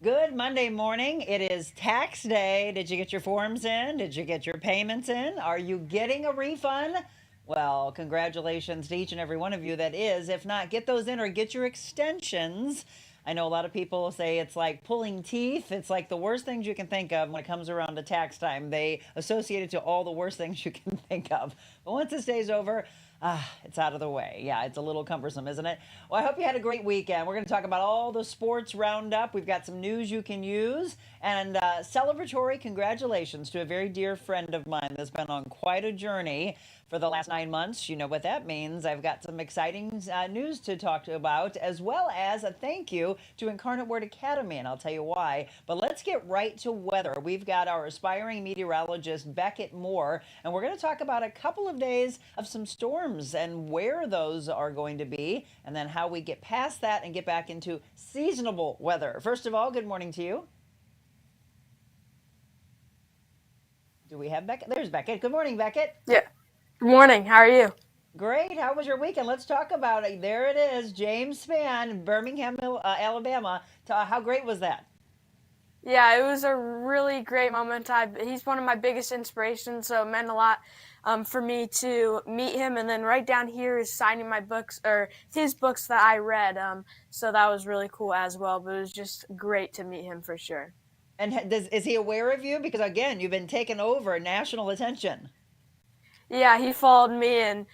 Good Monday morning. It is tax day. Did you get your forms in? Did you get your payments in? Are you getting a refund? Well, congratulations to each and every one of you that is. If not, get those in or get your extensions. I know a lot of people say it's like pulling teeth. It's like the worst things you can think of when it comes around to tax time. They associate it to all the worst things you can think of. But once this day's over, it's out of the way. Yeah, it's a little cumbersome, isn't it? Well, I hope you had a great weekend. We're going to talk about all the sports roundup. We've got some news you can use. And celebratory congratulations to a very dear friend of mine that's been on quite a journey for the last 9 months. You know what that means. I've got some exciting news to talk about, as well as a thank you to Incarnate Word Academy, and I'll tell you why. But let's get right to weather. We've got our aspiring meteorologist, Beckett Moore, and we're going to talk about a couple of days of some storms and where those are going to be, and then how we get past that and get back into seasonable weather. First of all, good morning to you. Do we have Beckett? There's Beckett. Good morning, Beckett. Yeah. Good morning. How are you? Great. How was your weekend? Let's talk about it. There it is. James Spann, Birmingham, Alabama. How great was that? Yeah, it was a really great moment. He's one of my biggest inspirations, so it meant a lot for me to meet him. And then right down here is signing my books, or his books that I read. So that was really cool as well. But it was just great to meet him for sure. And is he aware of you? Because again, you've been taking over national attention. Yeah, he followed me and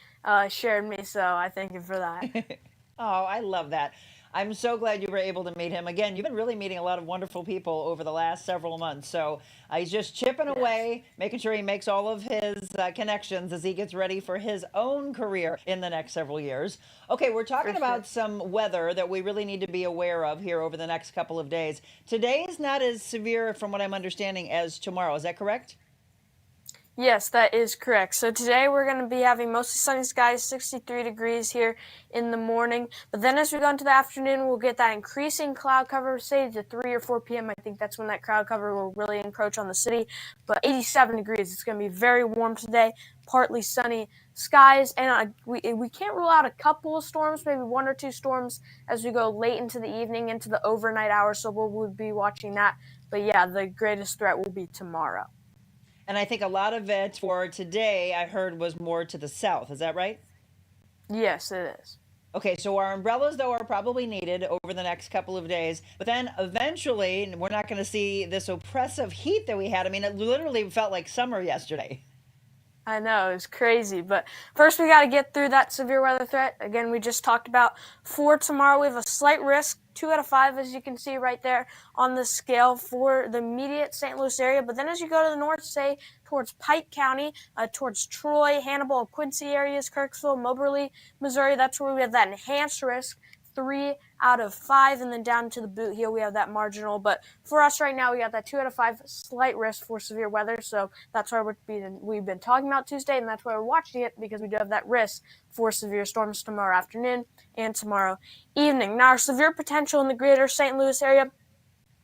shared me, so I thank him for that. Oh, I love that. I'm so glad you were able to meet him. Again, you've been really meeting a lot of wonderful people over the last several months. So he's just chipping away, making sure he makes all of his connections as he gets ready for his own career in the next several years. Okay, we're talking about some weather that we really need to be aware of here over the next couple of days. Today is not as severe, from what I'm understanding, as tomorrow. Is that correct? Yes, that is correct. So today we're going to be having mostly sunny skies, 63 degrees here in the morning. But then as we go into the afternoon, we'll get that increasing cloud cover, say to 3 or 4 p.m. I think that's when that cloud cover will really encroach on the city. But 87 degrees. It's going to be very warm today, partly sunny skies. And we can't rule out a couple of storms, maybe 1 or 2 storms as we go late into the evening, into the overnight hours. So we'll be watching that. But yeah, the greatest threat will be tomorrow. And I think a lot of it for today, I heard, was more to the south. Is that right? Yes, it is. Okay, so our umbrellas, though, are probably needed over the next couple of days. But then eventually, we're not going to see this oppressive heat that we had. I mean, it literally felt like summer yesterday. I know, it's crazy. But first, we got to get through that severe weather threat. Again, we just talked about for tomorrow, we have a slight risk, 2 out of 5, as you can see right there on the scale for the immediate St. Louis area. But then as you go to the north, say towards Pike County, towards Troy, Hannibal, Quincy areas, Kirksville, Moberly, Missouri, that's where we have that enhanced risk. 3 out of 5, and then down to the Boot Heel, we have that marginal. But for us right now, we got that 2 out of 5 slight risk for severe weather. So that's why we've been talking about Tuesday, and that's why we're watching it, because we do have that risk for severe storms tomorrow afternoon and tomorrow evening. Now, our severe potential in the greater St. Louis area,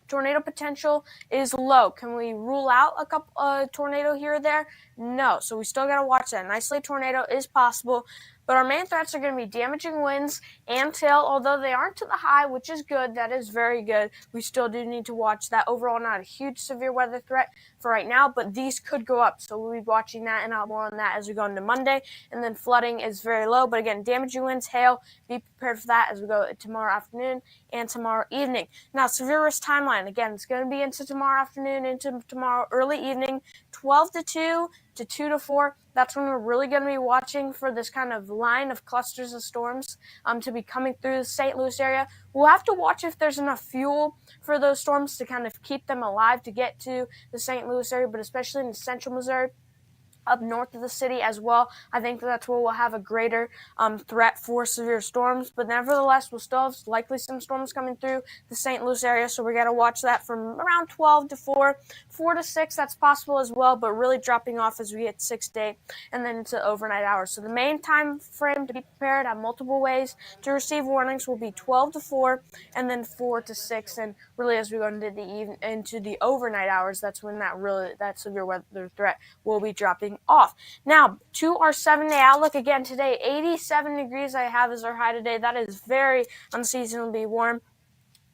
tornado potential is low. Can we rule out a tornado here or there? No. So we still got to watch that. An isolated tornado is possible. But our main threats are going to be damaging winds and hail, although they aren't to the high, which is good. That is very good. We still do need to watch that. Overall, not a huge severe weather threat for right now, but these could go up. So we'll be watching that, and I'll more on that as we go into Monday. And then flooding is very low. But again, damaging winds, hail, be prepared for that as we go tomorrow afternoon and tomorrow evening. Now, severe risk timeline. Again, it's going to be into tomorrow afternoon, into tomorrow early evening, 12 to 2 to 2 to 4. That's when we're really going to be watching for this kind of line of clusters of storms to be coming through the St. Louis area. We'll have to watch if there's enough fuel for those storms to kind of keep them alive to get to the St. Louis area, but especially in central Missouri, up north of the city as well. I think that's where we'll have a greater threat for severe storms. But nevertheless, we'll still have likely some storms coming through the St. Louis area. So we got to watch that from around 12 to 4, 4 to 6. That's possible as well, but really dropping off as we get 6 to 8 and then into overnight hours. So the main time frame to be prepared, have multiple ways to receive warnings, will be 12 to 4 and then 4 to 6. And really, as we go into the overnight hours, that's when that severe weather threat will be dropping off. Now, to our 7-day outlook again today, 87 degrees I have as our high today. That is very unseasonably warm.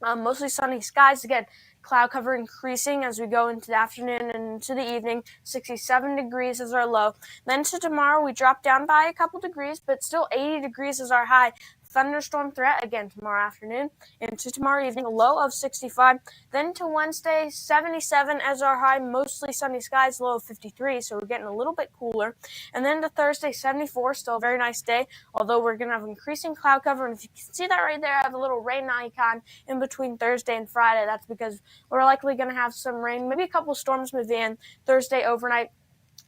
Mostly sunny skies. Again, cloud cover increasing as we go into the afternoon and into the evening. 67 degrees is our low. Then to tomorrow, we drop down by a couple degrees, but still 80 degrees is our high. Thunderstorm threat again tomorrow afternoon. Into tomorrow evening, a low of 65. Then to Wednesday, 77 as our high, mostly sunny skies, low of 53, so we're getting a little bit cooler. And then to Thursday, 74, still a very nice day, although we're going to have increasing cloud cover. And if you can see that right there, I have a little rain icon in between Thursday and Friday. That's because we're likely going to have some rain, maybe a couple storms move in Thursday overnight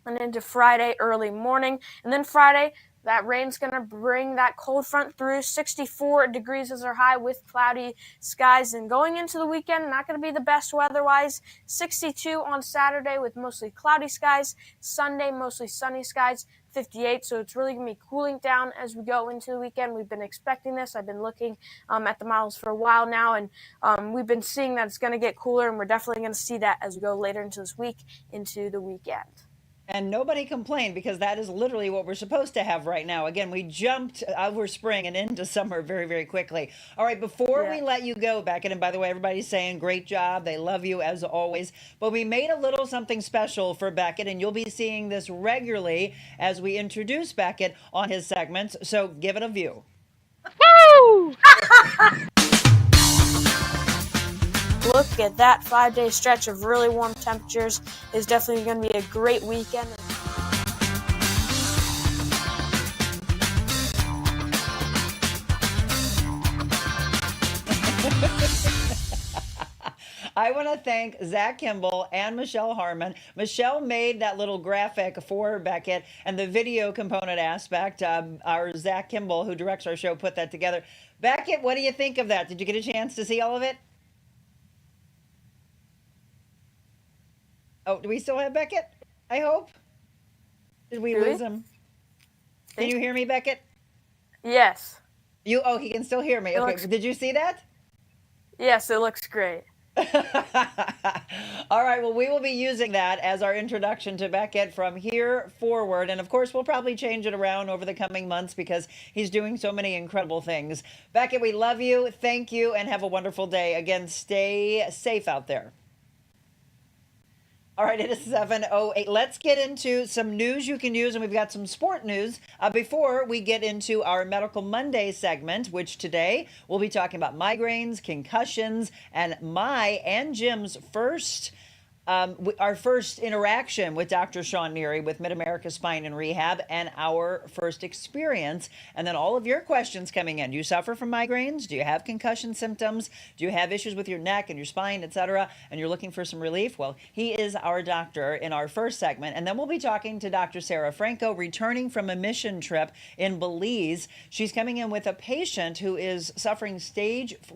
and into Friday early morning. And then Friday, that rain's going to bring that cold front through. 64 degrees is our high with cloudy skies. And going into the weekend, not going to be the best weather-wise. 62 on Saturday with mostly cloudy skies. Sunday, mostly sunny skies. 58, so it's really going to be cooling down as we go into the weekend. We've been expecting this. I've been looking at the models for a while now, and we've been seeing that it's going to get cooler, and we're definitely going to see that as we go later into this week, into the weekend. And nobody complained because that is literally what we're supposed to have right now. Again, we jumped over spring and into summer very, very quickly. All right, before we let you go, Beckett, and by the way, everybody's saying great job. They love you as always. But we made a little something special for Beckett, and you'll be seeing this regularly as we introduce Beckett on his segments. So give it a view. Woo! Look at that 5-day stretch of really warm temperatures. Is definitely going to be a great weekend. I want to thank Zach Kimball and Michelle Harmon. Michelle made that little graphic for Beckett and the video component aspect. Our Zach Kimball, who directs our show, put that together. Beckett, what do you think of that? Did you get a chance to see all of it? Oh, do we still have Beckett? I hope. Did we lose him? Can you hear me, Beckett? Yes. Oh, he can still hear me. Okay. Did you see that? Yes, it looks great. All right. Well, we will be using that as our introduction to Beckett from here forward. And of course, we'll probably change it around over the coming months because he's doing so many incredible things. Beckett, we love you. Thank you and have a wonderful day. Again, stay safe out there. All right, it is 7:08. Let's get into some news you can use, and we've got some sport news before we get into our Medical Monday segment, which today we'll be talking about migraines, concussions, and my and Jim's our first interaction with Dr. Sean Neary with Mid-America Spine and Rehab and our first experience. And then all of your questions coming in. Do you suffer from migraines? Do you have concussion symptoms? Do you have issues with your neck and your spine, etc.? And you're looking for some relief? Well, he is our doctor in our first segment. And then we'll be talking to Dr. Sara Franco, returning from a mission trip in Belize. She's coming in with a patient who is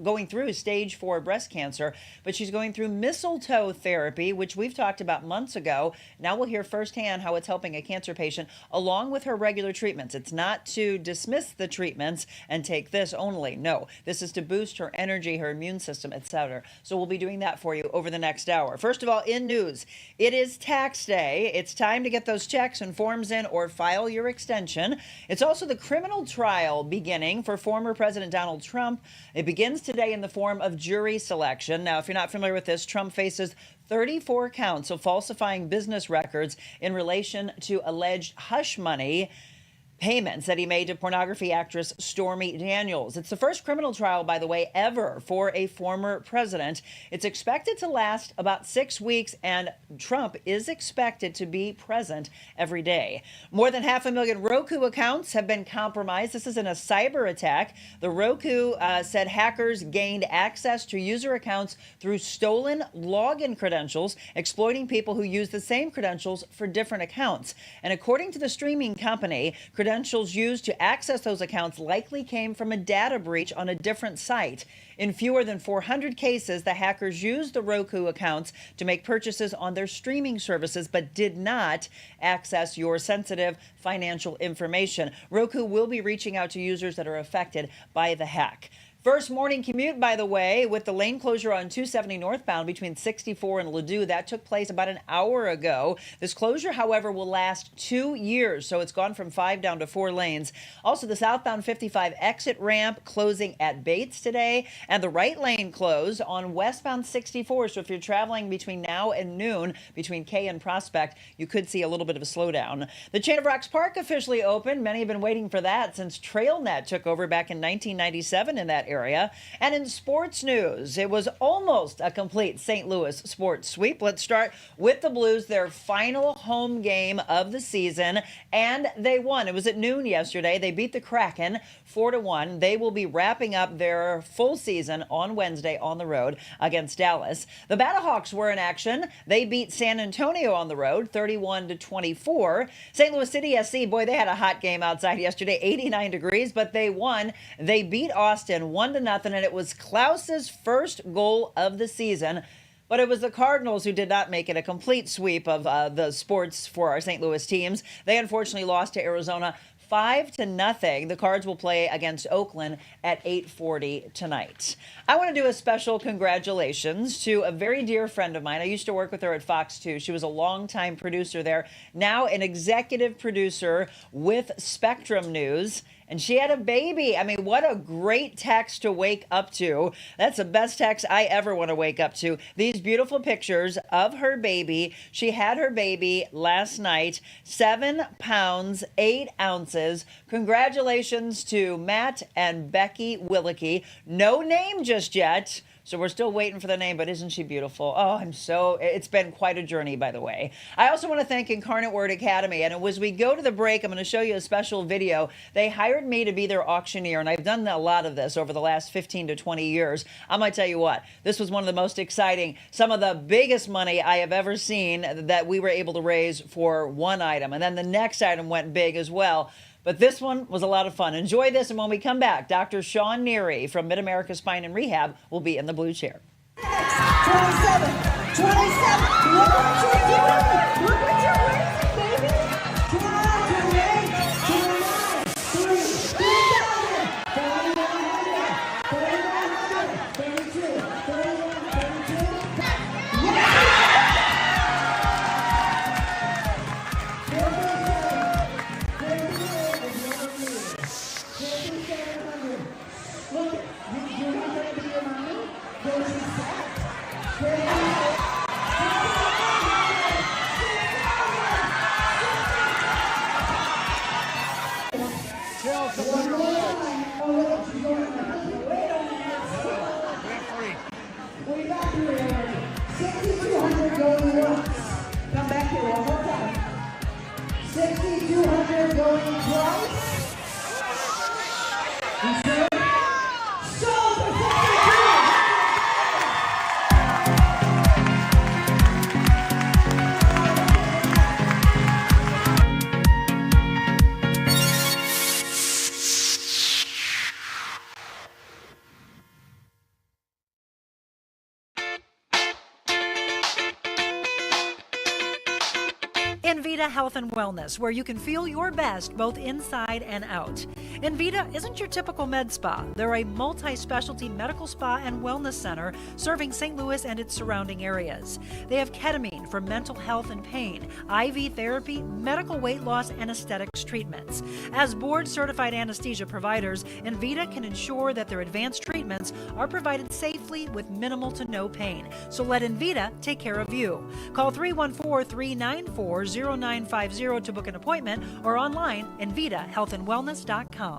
going through stage 4 breast cancer, but she's going through Mistletoe Therapy, which we've talked about months ago. Now we'll hear firsthand how it's helping a cancer patient along with her regular treatments. It's not to dismiss the treatments and take this only. No, this is to boost her energy, her immune system, etc. So we'll be doing that for you over the next hour. First of all, in news, it is tax day. It's time to get those checks and forms in or file your extension. It's also the criminal trial beginning for former President Donald Trump. It begins today in the form of jury selection. Now, if you're not familiar with this, Trump faces 34 counts of falsifying business records in relation to alleged hush money payments that he made to pornography actress Stormy Daniels. It's the first criminal trial, by the way, ever for a former president. It's expected to last about 6 weeks, and Trump is expected to be present every day. More than 500,000 Roku accounts have been compromised. This is in a cyber attack. The Roku said hackers gained access to user accounts through stolen login credentials, exploiting people who use the same credentials for different accounts. And according to the streaming company, credentials used to access those accounts likely came from a data breach on a different site. In fewer than 400 cases, the hackers used the Roku accounts to make purchases on their streaming services, but did not access your sensitive financial information. Roku will be reaching out to users that are affected by the hack. First morning commute, by the way, with the lane closure on 270 northbound between 64 and Ladue. That took place about an hour ago. This closure, however, will last 2 years, so it's gone from 5 down to 4 lanes. Also, the southbound 55 exit ramp closing at Bates today, and the right lane closed on westbound 64. So if you're traveling between now and noon, between K and Prospect, you could see a little bit of a slowdown. The Chain of Rocks Park officially opened. Many have been waiting for that since TrailNet took over back in 1997 in that area. And in sports news, it was almost a complete St. Louis sports sweep. Let's start with the Blues, their final home game of the season, and they won. It was at noon yesterday. They beat the Kraken 4-1. They will be wrapping up their full season on Wednesday on the road against Dallas. The Battlehawks were in action. They beat San Antonio on the road 31-24. St. Louis City SC, boy, they had a hot game outside yesterday, 89 degrees, but they won. They beat Austin 1-0, and it was Klaus's first goal of the season. But it was the Cardinals who did not make it a complete sweep of the sports for our St. Louis teams. They unfortunately lost to Arizona 5-0. The Cards will play against Oakland at 8:40 tonight. I want to do a special congratulations to a very dear friend of mine. I used to work with her at Fox 2. She was a longtime producer there, now an executive producer with Spectrum News. And she had a baby. I mean, what a great text to wake up to. That's the best text I ever want to wake up to. These beautiful pictures of her baby. She had her baby last night, 7 pounds, 8 ounces. Congratulations to Matt and Becky Willicke. No name just yet. So we're still waiting for the name, but isn't she beautiful? Oh, it's been quite a journey, by the way. I also want to thank Incarnate Word Academy. And as we go to the break, I'm going to show you a special video. They hired me to be their auctioneer, and I've done a lot of this over the last 15 to 20 years. I'm going to tell you what, this was one of the most exciting, some of the biggest money I have ever seen that we were able to raise for one item. And then the next item went big as well. But this one was a lot of fun. Enjoy this, and when we come back, Dr. Sean Neary from Mid-America Spine and Rehab will be in the blue chair. 27, 27, look what you're doing! Look what you're raising, baby! 28, 29, 3,000, 4,100, 4,100, 32, 31, 32. Yeah! Look, you want that to be your money? Go to we got here already. 6,200 going once. Come back here one more time. 6,200 going twice. Sold for 4,200. InVita Health and Wellness, where you can feel your best both inside and out. InVita isn't your typical med spa. They're a multi-specialty medical spa and wellness center serving St. Louis and its surrounding areas. They have ketamine for mental health and pain, IV therapy, medical weight loss, and aesthetics treatments. As board-certified anesthesia providers, InVita can ensure that their advanced treatments are provided safely with minimal to no pain. So let InVita take care of you. Call 314-394-0950 to book an appointment or online InVitaHealthandWellness.com.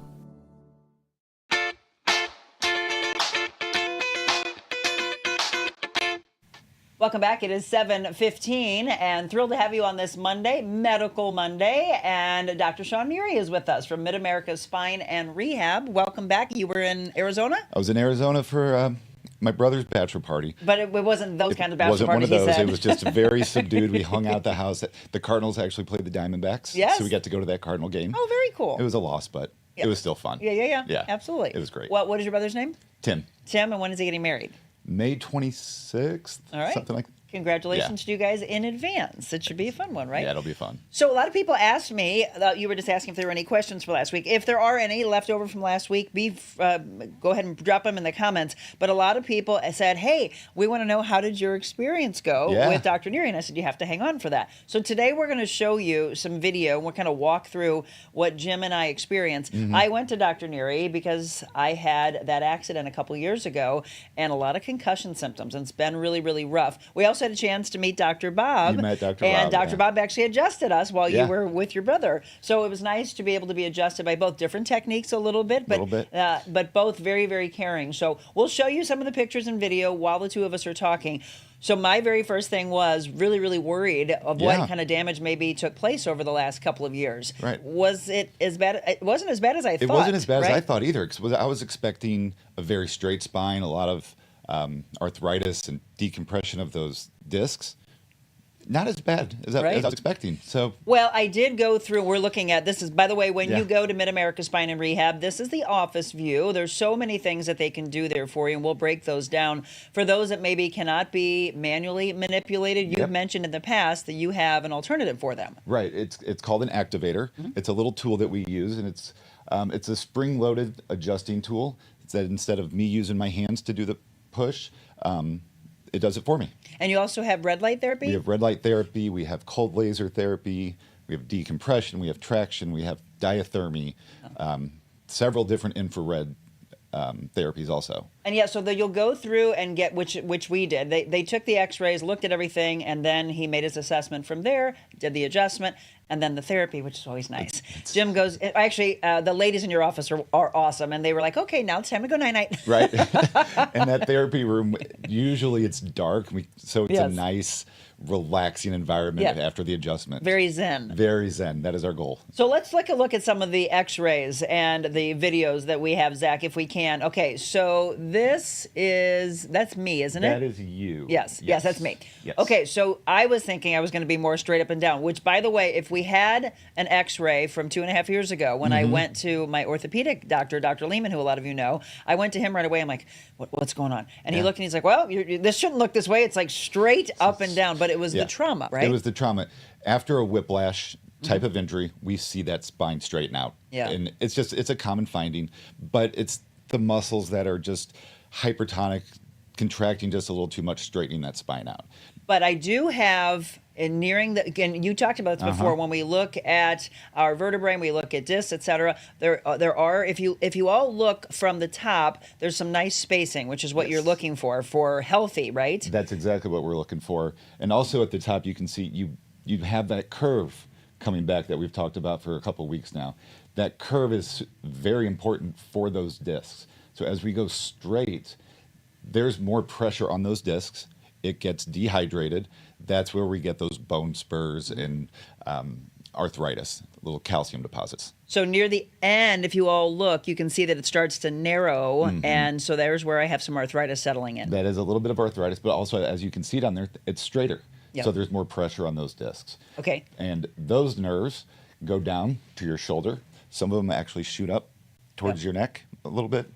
Welcome back. It is 7:15 and thrilled to have you on this Monday, Medical Monday. And Dr. Sean Neary is with us from Mid-America Spine and Rehab. Welcome back. You were in Arizona? I was in Arizona for my brother's bachelor party. But it wasn't those kinds of bachelor parties, It wasn't one of those. he said. It was just very subdued. We hung out at the house. The Cardinals actually played the Diamondbacks. Yes. So we got to go to that Cardinal game. Oh, very cool. It was a loss, but it was still fun. Yeah. Absolutely. It was great. What is your brother's name? Tim. Tim, and when is he getting married? May 26th. All right. Something like that. Congratulations to you guys in advance. It should be a fun one, right? Yeah, it'll be fun. So a lot of people asked me, you were just asking if there were any questions for last week. If there are any left over from last week, go ahead and drop them in the comments. But a lot of people said, hey, we want to know, how did your experience go with Dr. Neary? And I said, you have to hang on for that. So today we're going to show you some video. We'll kind of walk through what Jim and I experienced. I went to Dr. Neary because I had that accident a couple years ago and a lot of concussion symptoms. And it's been really, really rough. We also had a chance to meet Dr. Bob. You met Dr. And Bob, Dr. Bob actually adjusted us while you Yeah. were with your brother. So it was nice to be able to be adjusted by both different techniques a little bit, but both very, very caring. So we'll show you some of the pictures and video while the two of us are talking. So my very first thing was really, really worried of what kind of damage maybe took place over the last couple of years. Right. Was it as bad? It wasn't as bad as I thought. It wasn't as bad as right? I thought either, because I was expecting a very straight spine, a lot of arthritis and decompression of those discs. Not as bad as I was expecting. So well, I did go through. We're looking at this is, by the way, when you go to Mid-America Spine and Rehab, this is the office view. There's so many things that they can do there for you, and we'll break those down for those that maybe cannot be manually manipulated. You've mentioned in the past that you have an alternative for them. right, it's called an activator. It's a little tool that we use, and it's a spring-loaded adjusting tool. It's that instead of me using my hands to do the push, it does it for me. And you also have red light therapy? We have red light therapy, we have cold laser therapy, we have decompression, we have traction, we have diathermy, several different infrared therapies also. And yeah, so you'll go through and get, which we did. They took the x-rays, looked at everything, and then he made his assessment from there, did the adjustment, and then the therapy, which is always nice. Jim goes, actually, the ladies in your office are awesome, and they were like, okay, now it's time to go night-night. Right. And that therapy room, usually it's dark, so it's a nice, relaxing environment after the adjustment. Very zen. Very zen. That is our goal. So let's take a look at some of the x-rays and the videos that we have, Zach, if we can. Okay, so that's me, isn't it? That is you. Yes, that's me. Yes. Okay, so I was thinking I was going to be more straight up and down, which, by the way, if we had an x-ray from 2.5 years ago when I went to my orthopedic doctor, Dr. Lehman, who a lot of you know, I went to him right away. I'm like, what's going on? And he looked and he's like, well, this shouldn't look this way. It's like straight up and down, but it was the trauma, right? It was the trauma. After a whiplash type of injury, we see that spine straighten out. Yeah. And it's a common finding, but it's the muscles that are just hypertonic, contracting just a little too much, straightening that spine out. But I do have, in nearing the, again, you talked about this before, when we look at our vertebrae and we look at discs, et cetera, there are, if you all look from the top, there's some nice spacing, which is what you're looking for healthy, right? That's exactly what we're looking for. And also at the top, you can see you have that curve coming back that we've talked about for a couple of weeks now. That curve is very important for those discs. So as we go straight, there's more pressure on those discs. It gets dehydrated. That's where we get those bone spurs and arthritis, little calcium deposits. So near the end, if you all look, you can see that it starts to narrow, and so there's where I have some arthritis settling in. That is a little bit of arthritis, but also, as you can see down there, it's straighter. Yep. So there's more pressure on those discs. Okay. And those nerves go down to your shoulder. Some of them actually shoot up towards your neck a little bit,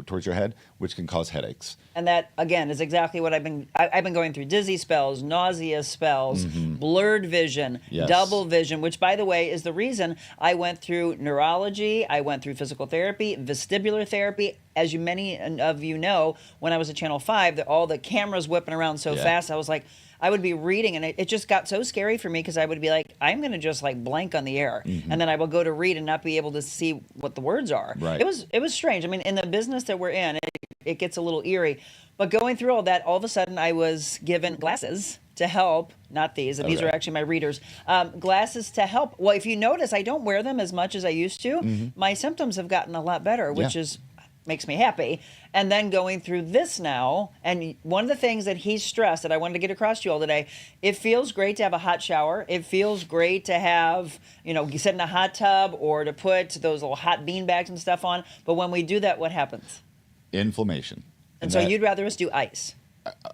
towards your head, which can cause headaches. And that, again, is exactly what I've been going through. Dizzy spells, nausea spells, blurred vision, double vision, which, by the way, is the reason I went through neurology, I went through physical therapy, vestibular therapy. As many of you know, when I was at Channel 5, all the cameras whipping around so fast, I was like, I would be reading, and it just got so scary for me because I would be like, I'm going to just like blank on the air, and then I will go to read and not be able to see what the words are. Right. It was strange. I mean, in the business that we're in, it gets a little eerie. But going through all that, all of a sudden I was given glasses to help. Not these. These are actually my readers. Glasses to help. Well, if you notice, I don't wear them as much as I used to. My symptoms have gotten a lot better, which is makes me happy. And then going through this now, and one of the things that he stressed that I wanted to get across to you all today, it feels great to have a hot shower. It feels great to have, sit in a hot tub or to put those little hot bean bags and stuff on. But when we do that, what happens? Inflammation. And so you'd rather us do ice.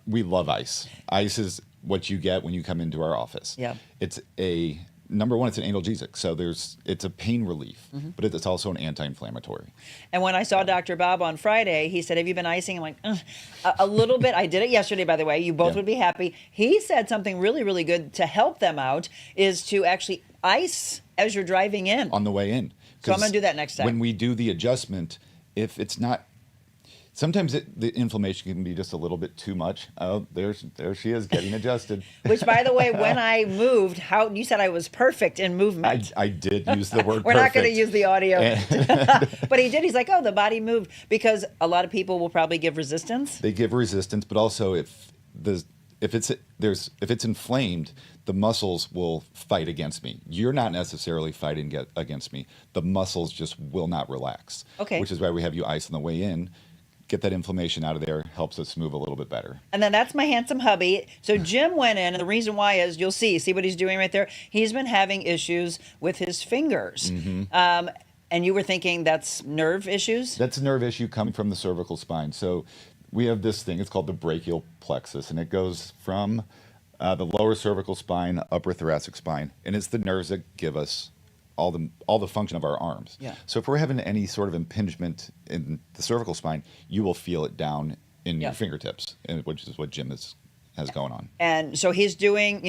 We love ice. Ice is what you get when you come into our office. Yeah. It's a number one, it's an analgesic, so it's a pain relief, but it's also an anti-inflammatory. And when I saw Dr. Bob on Friday, he said, "Have you been icing?" I'm like, a little bit. I did it yesterday, by the way. You both would be happy. He said something really, really good to help them out is to actually ice as you're driving in. On the way in. So I'm going to do that next time. When we do the adjustment, if it's not, sometimes the inflammation can be just a little bit too much. Oh, there she is getting adjusted. Which, by the way, when I moved, you said I was perfect in movement. I did use the word We're perfect. not going to use the audio. But he did. He's like, oh, the body moved. Because a lot of people will probably give resistance. They give resistance, but also if it's inflamed, the muscles will fight against me. You're not necessarily fighting against me. The muscles just will not relax. Okay. Which is why we have you ice on the way in. Get that inflammation out of there, helps us move a little bit better. And then that's my handsome hubby. So Jim went in, and the reason why is you'll see what he's doing right there. He's been having issues with his fingers. And you were thinking that's nerve issues? That's a nerve issue coming from the cervical spine. So we have this thing, it's called the brachial plexus, and it goes from the lower cervical spine, upper thoracic spine, and it's the nerves that give us all the function of our arms. Yeah. So if we're having any sort of impingement in the cervical spine, you will feel it down in your fingertips, which is what Jim has going on. And so he's doing,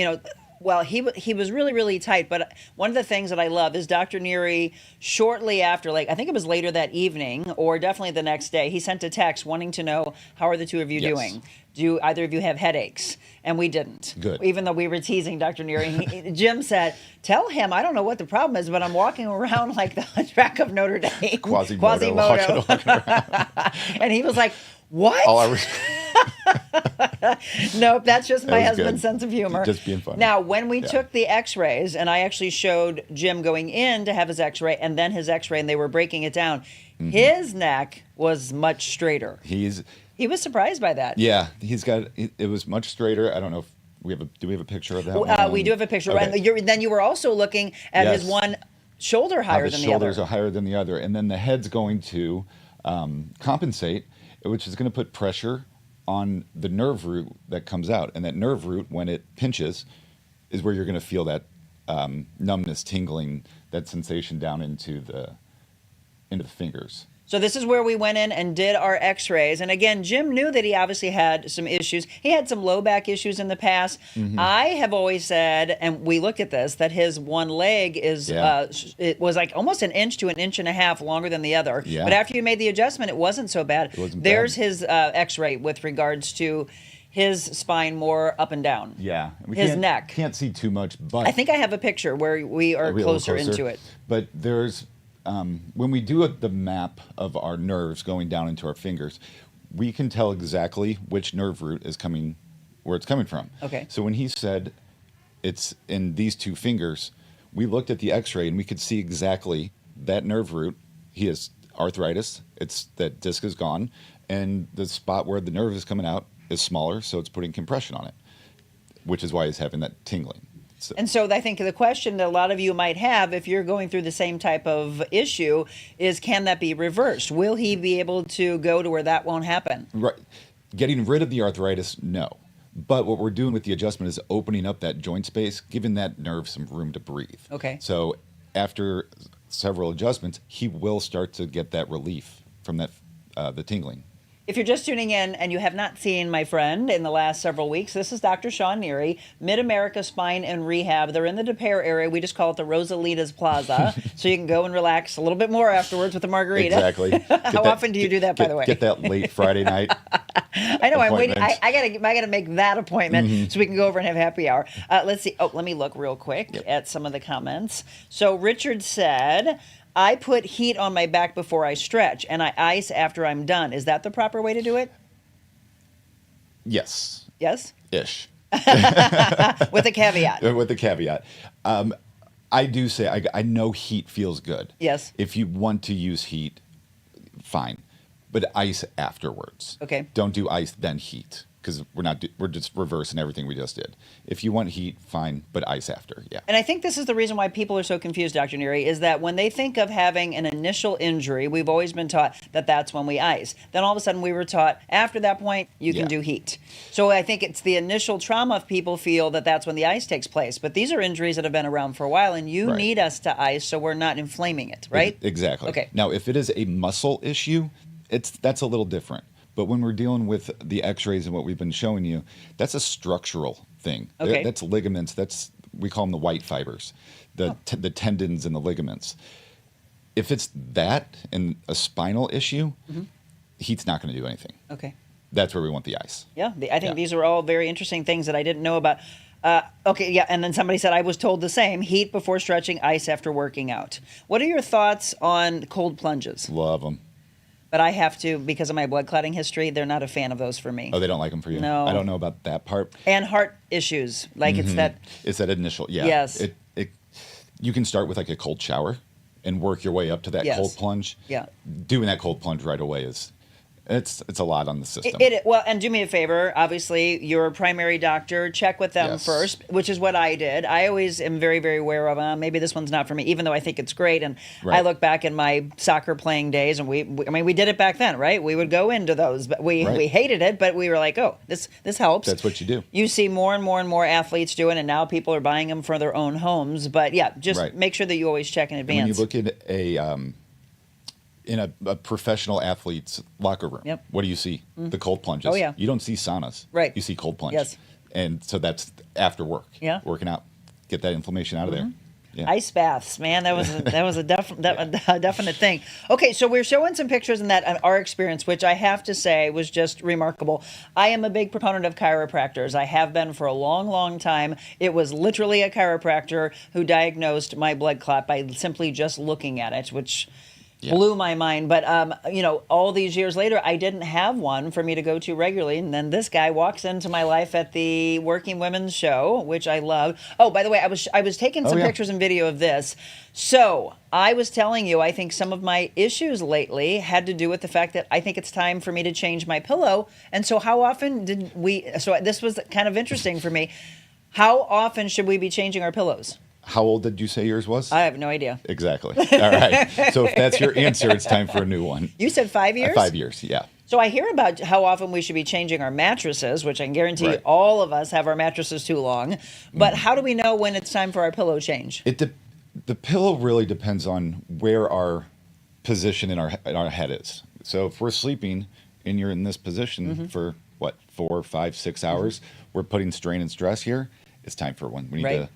well, he was really, really tight. But one of the things that I love is Dr. Neary, shortly after, I think it was later that evening or definitely the next day, he sent a text wanting to know, how are the two of you doing? Do either of you have headaches? And we didn't. Good. Even though we were teasing Dr. Neary. Jim said, tell him, I don't know what the problem is, but I'm walking around like the Hunchback of Notre Dame. Quasimodo. Walking around. And he was like, what? Nope, that's just my husband's sense of humor. Just being funny. Now, when we took the x-rays, and I actually showed Jim going in to have his x-ray and then his x-ray, and they were breaking it down, his neck was much straighter. He was surprised by that. Yeah, it was much straighter. I don't know if do we have a picture of that? We do have a picture. Okay. And then you were also looking at his one shoulder higher than the other. His shoulders are higher than the other. And then the head's going to compensate, which is going to put pressure on the nerve root that comes out. And that nerve root, when it pinches, is where you're going to feel that numbness, tingling, that sensation down into the fingers. So this is where we went in and did our x-rays. And again, Jim knew that he obviously had some issues. He had some low back issues in the past. I have always said, and we looked at this, that his one leg is, it was like almost an inch to an inch and a half longer than the other. Yeah. But after you made the adjustment, it wasn't so bad. There's his x-ray with regards to his spine more up and down. Yeah. His neck. Can't see too much, but I think I have a picture where we are closer into it. But there's, when we do the map of our nerves going down into our fingers, we can tell exactly which nerve root is coming, where it's coming from. Okay. So when he said it's in these two fingers, we looked at the x-ray and we could see exactly that nerve root. He has arthritis. That disc is gone. And the spot where the nerve is coming out is smaller, so it's putting compression on it, which is why he's having that tingling. And so I think the question that a lot of you might have if you're going through the same type of issue is, can that be reversed? Will he be able to go to where that won't happen? Right. Getting rid of the arthritis, no. But what we're doing with the adjustment is opening up that joint space, giving that nerve some room to breathe. Okay. So after several adjustments, he will start to get that relief from that the tingling. If you're just tuning in and you have not seen my friend in the last several weeks, this is Dr. Sean Neary, Mid-America Spine and Rehab. They're in the Des Peres area. We just call it the Rosalitas Plaza. So you can go and relax a little bit more afterwards with a margarita. Exactly. How often do you do that, by the way? Get that late Friday night. I know. I'm waiting. I gotta make that appointment so we can go over and have happy hour. Let's see. Oh, let me look real quick at some of the comments. So Richard said, I put heat on my back before I stretch, and I ice after I'm done. Is that the proper way to do it? Yes. Yes? Ish. With a caveat. With the caveat. I do say, I know heat feels good. Yes. If you want to use heat, fine. But ice afterwards. Okay. Don't do ice, then heat. because we're just reversing everything we just did. If you want heat, fine, but ice after, yeah. And I think this is the reason why people are so confused, Dr. Neary, is that when they think of having an initial injury, we've always been taught that that's when we ice. Then all of a sudden we were taught after that point, you can do heat. So I think it's the initial trauma if people feel that that's when the ice takes place. But these are injuries that have been around for a while, and you need us to ice so we're not inflaming it, right? Exactly. Okay. Now, if it is a muscle issue, that's a little different. But when we're dealing with the x-rays and what we've been showing you, that's a structural thing. Okay. That's ligaments. We call them the white fibers, the tendons and the ligaments. If it's that and a spinal issue, heat's not going to do anything. Okay. That's where we want the ice. Yeah, I think these are all very interesting things that I didn't know about. Okay, yeah, and then somebody said, I was told the same, heat before stretching, ice after working out. What are your thoughts on cold plunges? Love them. But I have to, because of my blood clotting history, they're not a fan of those for me. Oh, they don't like them for you? No. I don't know about that part. And heart issues, like it's that. It's that initial, yeah. Yes. You can start with like a cold shower and work your way up to that cold plunge. Yeah. Doing that cold plunge right away it's a lot on the system. Well, and do me a favor. Obviously, you're a primary doctor. Check with them first, which is what I did. I always am very, very aware of maybe this one's not for me, even though I think it's great. And I look back in my soccer playing days, and we did it back then, right? We would go into those, but we hated it, but we were like, oh, this helps. That's what you do. You see more and more and more athletes doing, and now people are buying them for their own homes. But yeah, just make sure that you always check in advance. And when you look at in a professional athlete's locker room, what do you see? The cold plunges. Oh, yeah. You don't see saunas. Right. You see cold plunge. Yes. And so that's after work. Yeah. Working out. Get that inflammation out of there. Yeah. Ice baths, man, that was a definite thing. Okay, so we're showing some pictures in that our experience, which I have to say was just remarkable. I am a big proponent of chiropractors. I have been for a long, long time. It was literally a chiropractor who diagnosed my blood clot by simply just looking at it, which blew my mind. But, all these years later, I didn't have one for me to go to regularly. And then this guy walks into my life at the Working Women's Show, which I love. Oh, by the way, I was taking some pictures and video of this. So I was telling you, I think some of my issues lately had to do with the fact that I think it's time for me to change my pillow. And so how often so this was kind of interesting for me. How often should we be changing our pillows? How old did you say yours was? I have no idea. Exactly. All right. So if that's your answer, it's time for a new one. You said 5 years? 5 years, yeah. So I hear about how often we should be changing our mattresses, which I can guarantee all of us have our mattresses too long. But how do we know when it's time for our pillow change? The pillow really depends on where our position in our head is. So if we're sleeping and you're in this position for 4, 5, 6 hours, we're putting strain and stress here. It's time for one. We need to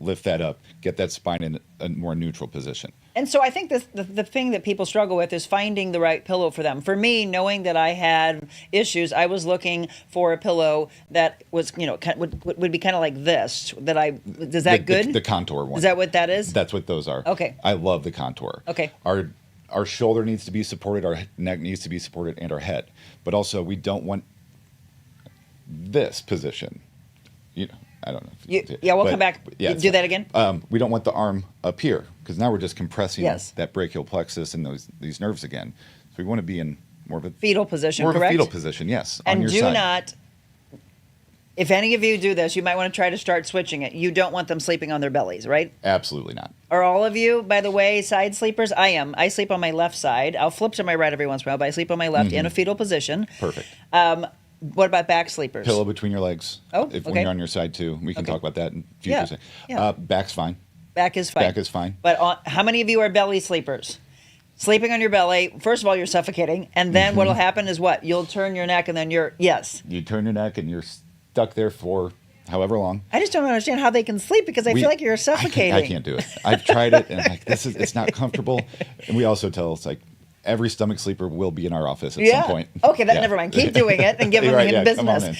lift that up, get that spine in a more neutral position. And so I think the thing that people struggle with is finding the right pillow for them. For me, knowing that I had issues, I was looking for a pillow that was, would be kind of like this. Is that good? The contour one. Is that what that is? That's what those are. Okay. I love the contour. Okay. Our shoulder needs to be supported, our neck needs to be supported, and our head. But also, we don't want this position. I don't know. We'll come back. Do that again? We don't want the arm up here because now we're just compressing that brachial plexus and these nerves again. So we want to be in more of a fetal position, correct? More of a fetal position, yes. And on your do side. not, if any of you do this, you might want to try to start switching it. You don't want them sleeping on their bellies, right? Absolutely not. Are all of you, by the way, side sleepers? I am. I sleep on my left side. I'll flip to my right every once in a while, but I sleep on my left in a fetal position. Perfect. What about back sleepers? Pillow between your legs. When you're on your side too, we can talk about that in future. Yeah. Back's fine. Back is fine. Back is fine. But how many of you are belly sleepers? Sleeping on your belly, first of all, you're suffocating. And then what'll happen is what? You'll turn your neck and then you turn your neck and you're stuck there for however long. I just don't understand how they can sleep because I feel like you're suffocating. I can't do it. I've tried it and it's not comfortable. And we also tell it's like, every stomach sleeper will be in our office at some point. Okay, never mind. Keep doing it and give them business.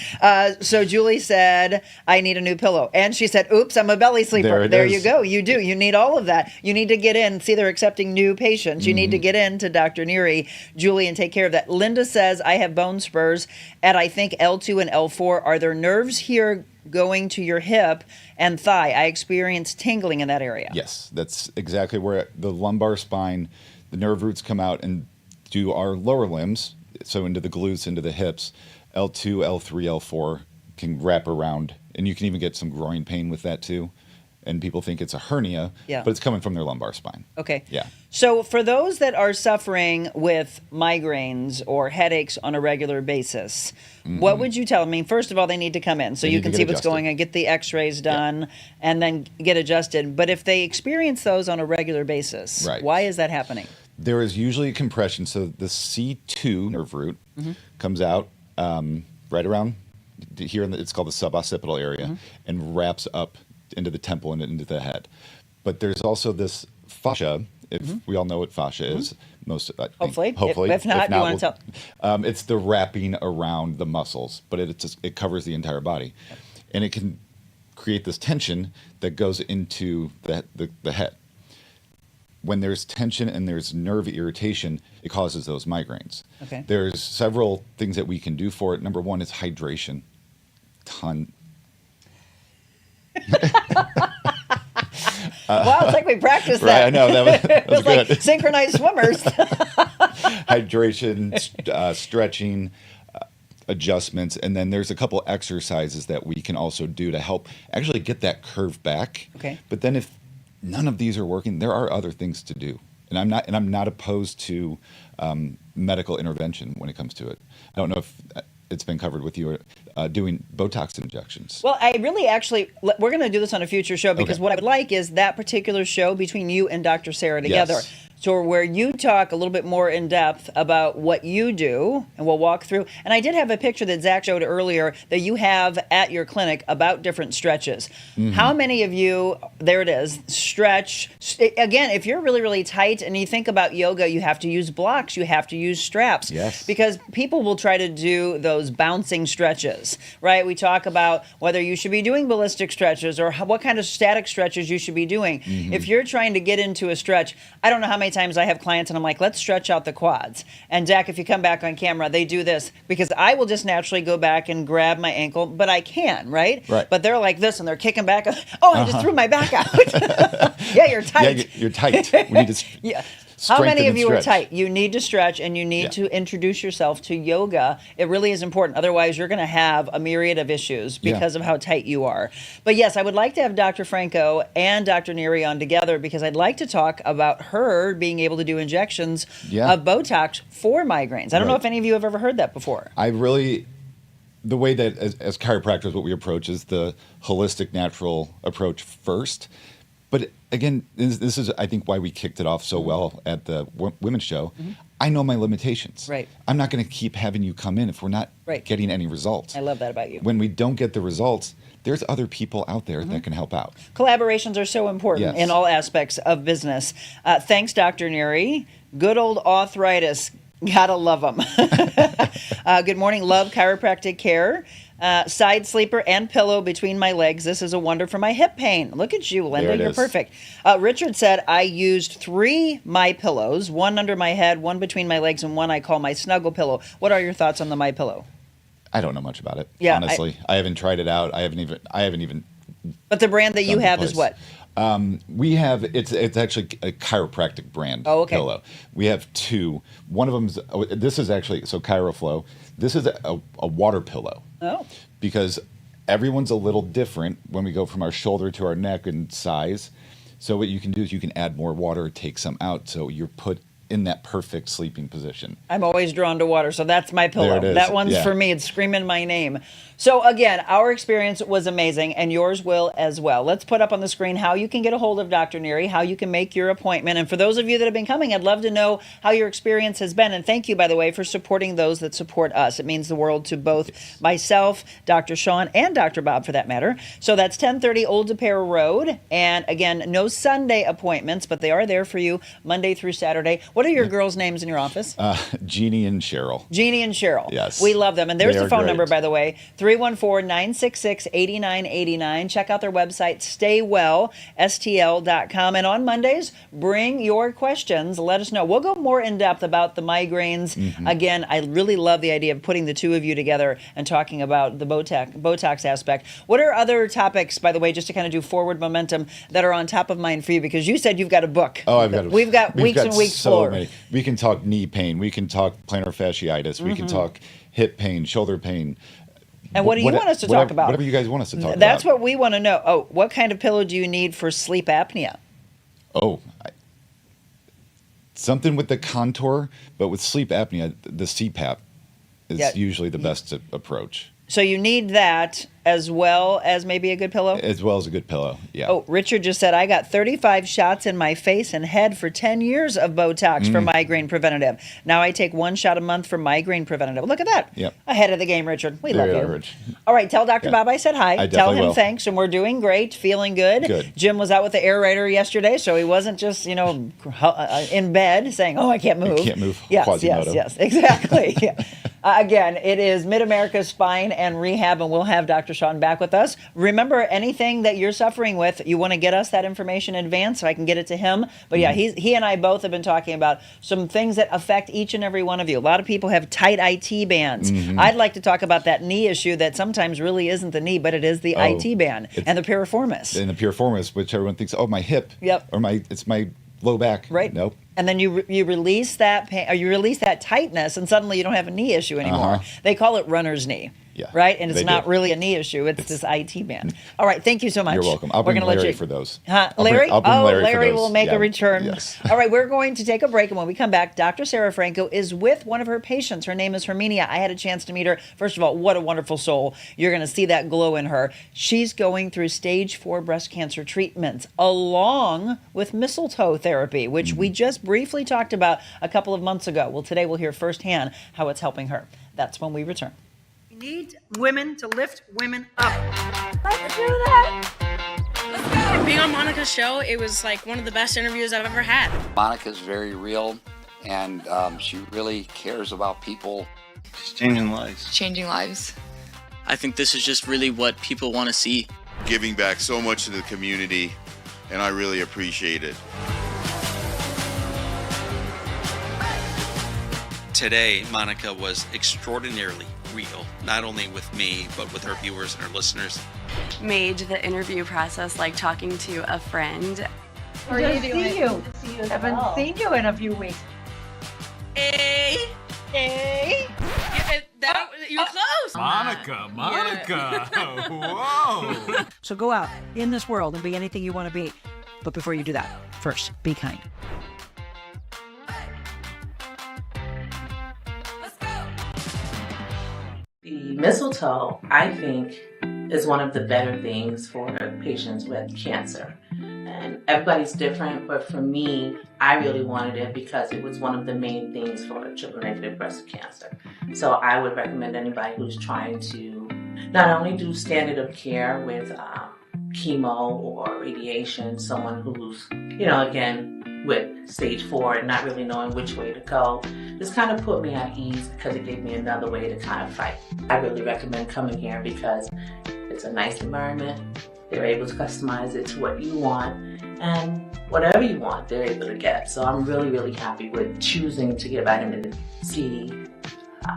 So Julie said, I need a new pillow. And she said, oops, I'm a belly sleeper. There you go. You do. You need all of that. You need to get in. See, they're accepting new patients. You need to get in to Dr. Neary, Julie, and take care of that. Linda says, I have bone spurs at, I think, L2 and L4. Are there nerves here going to your hip and thigh? I experience tingling in that area. Yes, that's exactly where the lumbar spine, the nerve roots come out and do our lower limbs, so into the glutes, into the hips. L2, L3, L4 can wrap around, and you can even get some groin pain with that too. And people think it's a hernia, Yeah. but it's coming from their lumbar spine. Okay. Yeah. So for those that are suffering with migraines or headaches on a regular basis, what would you tell them? I mean, first of all, they need to come in so They you need to can get see what's adjusted. going on, get the x-rays done, and then get adjusted. But if they experience those on a regular basis, Right. why is that happening? There is usually compression. So the C2 nerve root comes out right around here. It's called the suboccipital area and wraps up into the temple and into the head. But there's also this fascia. If we all know what fascia is, most I think. Hopefully. If not, you want to tell? It's the wrapping around the muscles, but it covers the entire body, and it can create this tension that goes into the head. When there's tension and there's nerve irritation, it causes those migraines. Okay. There's several things that we can do for it. Number one is hydration. Wow, it's like we practiced Right, that. I know, that was It was good. like synchronized swimmers. Hydration, stretching, adjustments, and then there's a couple exercises that we can also do to help actually get that curve back. Okay. But then if none of these are working, there are other things to do, and I'm not opposed to medical intervention when it comes to it. I don't know if it's been covered with you, doing Botox injections. Well, I really actually, we're going to do this on a future show because Okay. what I would like is that particular show between you and Dr. Sara together. Yes. So where you talk a little bit more in depth about what you do, and we'll walk through. And I did have a picture that Zach showed earlier that you have at your clinic about different stretches. How many of you, there it is, stretch. Again, if you're really, really tight and you think about yoga, you have to use blocks, you have to use straps. Yes. Because people will try to do those bouncing stretches, right? We talk about whether you should be doing ballistic stretches or what kind of static stretches you should be doing. If you're trying to get into a stretch, I don't know how many times I have clients and I'm like, let's stretch out the quads. And Zach, if you come back on camera, they do this because I will just naturally go back and grab my ankle, but I can, right? Right. But they're like this and they're kicking back. Oh, I just threw my back out. Yeah, you're tight. Yeah, you're tight. We need to Yeah. How strengthen many of and you are stretch. tight? You need to stretch and you need to introduce yourself to yoga. It really is important. Otherwise, you're going to have a myriad of issues because of how tight you are. But yes, I would like to have Dr. Franco and Dr. Neary on together because I'd like to talk about her being able to do injections of Botox for migraines. I don't know if any of you have ever heard that before. The way that as chiropractors, what we approach is the holistic, natural approach first. But again, this is, I think, why we kicked it off so well at the women's show. I know my limitations. Right. I'm not going to keep having you come in if we're not getting any results. I love that about you. When we don't get the results, there's other people out there that can help out. Collaborations are so important in all aspects of business. Thanks, Dr. Neary. Good old arthritis. Gotta love them. Good morning. Love chiropractic care. Side sleeper and pillow between my legs. This is a wonder for my hip pain. Look at you, Linda. There it You're is. perfect. Richard said, I used 3 My Pillows, one under my head, one between my legs, and one I call my snuggle pillow. What are your thoughts on the My Pillow? I don't know much about it. Yeah, honestly, I haven't tried it out. I haven't even. But the brand that you Done the have is place. what? We have it's actually a chiropractic brand pillow. We have 2. One of them's this is actually ChiroFlow. This is a water pillow. Oh. Because everyone's a little different when we go from our shoulder to our neck in size. So what you can do is you can add more water, take some out, so you're put in that perfect sleeping position. I'm always drawn to water, so that's my pillow. There it is. That one's Yeah. for me. It's screaming my name. So again, our experience was amazing, and yours will as well. Let's put up on the screen how you can get a hold of Dr. Neary, how you can make your appointment. And for those of you that have been coming, I'd love to know how your experience has been. And thank you, by the way, for supporting those that support us. It means the world to both myself, Dr. Sean, and Dr. Bob, for that matter. So that's 1030 Old DePere Road. And again, no Sunday appointments, but they are there for you Monday through Saturday. What are your girls' names in your office? Jeannie and Cheryl. Jeannie and Cheryl. Yes. We love them. And there's They the are phone great. number, by the way, 314-966-8989. Check out their website, staywellstl.com. And on Mondays, bring your questions. Let us know. We'll go more in depth about the migraines. Again, I really love the idea of putting the two of you together and talking about the Botox aspect. What are other topics, by the way, just to kind of do forward momentum, that are on top of mind for you? Because you said you've got a book. Oh, We've got weeks and weeks so full. many. We can talk knee pain. We can talk plantar fasciitis. We can talk hip pain, shoulder pain. And what do you want us to talk about? Whatever you guys want us to talk about. That's what we want to know. Oh, what kind of pillow do you need for sleep apnea? Oh, something with the contour, but with sleep apnea, the CPAP is usually the best approach. So you need that as well as maybe a good pillow? As well as a good pillow, yeah. Oh, Richard just said, I got 35 shots in my face and head for 10 years of Botox for migraine preventative. Now I take 1 shot a month for migraine preventative. Look at that. Yep. Ahead of the game, Richard. We love you. Average. All right, tell Dr. Bob I said hi. I Tell him will. thanks, and we're doing great, feeling good. Good. Jim was out with the aerator yesterday, so he wasn't just, in bed saying, oh, I can't move. You can't move. Yes, Quasimodo. yes, exactly. Yeah. Again, it is Mid-America Spine and Rehab, and we'll have Dr. Sean back with us. Remember, anything that you're suffering with, you want to get us that information in advance so I can get it to him. But yeah, he and I both have been talking about some things that affect each and every one of you. A lot of people have tight IT bands. I'd like to talk about that knee issue that sometimes really isn't the knee, but it is the IT band and the piriformis. And the piriformis, which everyone thinks, oh, my hip. Yep. Or it's my low back. Right. Nope. And then you release that pain, or you release that tightness, and suddenly you don't have a knee issue anymore. They call it runner's knee. Yeah, right? And it's they not do. really a knee issue. It's this IT band. All right. Thank you so much. You're welcome. I'll We're bring gonna Larry for those. Huh? I'll bring Larry? Larry for will those. make Yeah. a return. Yes. All right. We're going to take a break. And when we come back, Dr. Sara Franco is with one of her patients. Her name is Herminia. I had a chance to meet her. First of all, what a wonderful soul. You're going to see that glow in her. She's going through stage 4 breast cancer treatments along with mistletoe therapy, which we just briefly talked about a couple of months ago. Well, today we'll hear firsthand how it's helping her. That's when we return. We need women to lift women up. Let's do that. Being on Monica's show, it was like one of the best interviews I've ever had. Monica's very real, and she really cares about people. She's changing lives. Changing lives. I think this is just really what people want to see. Giving back so much to the community, and I really appreciate it. Today, Monica was extraordinarily real, not only with me, but with her viewers and her listeners. Made the interview process like talking to a friend. Good to see you. Haven't seen you in a few weeks. Hey! You're close! Monica! Whoa! So go out in this world and be anything you want to be. But before you do that, first, be kind. The mistletoe, I think, is one of the better things for patients with cancer. And everybody's different, but for me, I really wanted it because it was one of the main things for triple-negative breast cancer. So I would recommend anybody who's trying to not only do standard of care with chemo or radiation, someone who's, again, with stage 4 and not really knowing which way to go, this kind of put me at ease because it gave me another way to kind of fight. I really recommend coming here because it's a nice environment. They're able to customize it to what you want, and whatever you want, they're able to get. So I'm really, really happy with choosing to get vitamin C,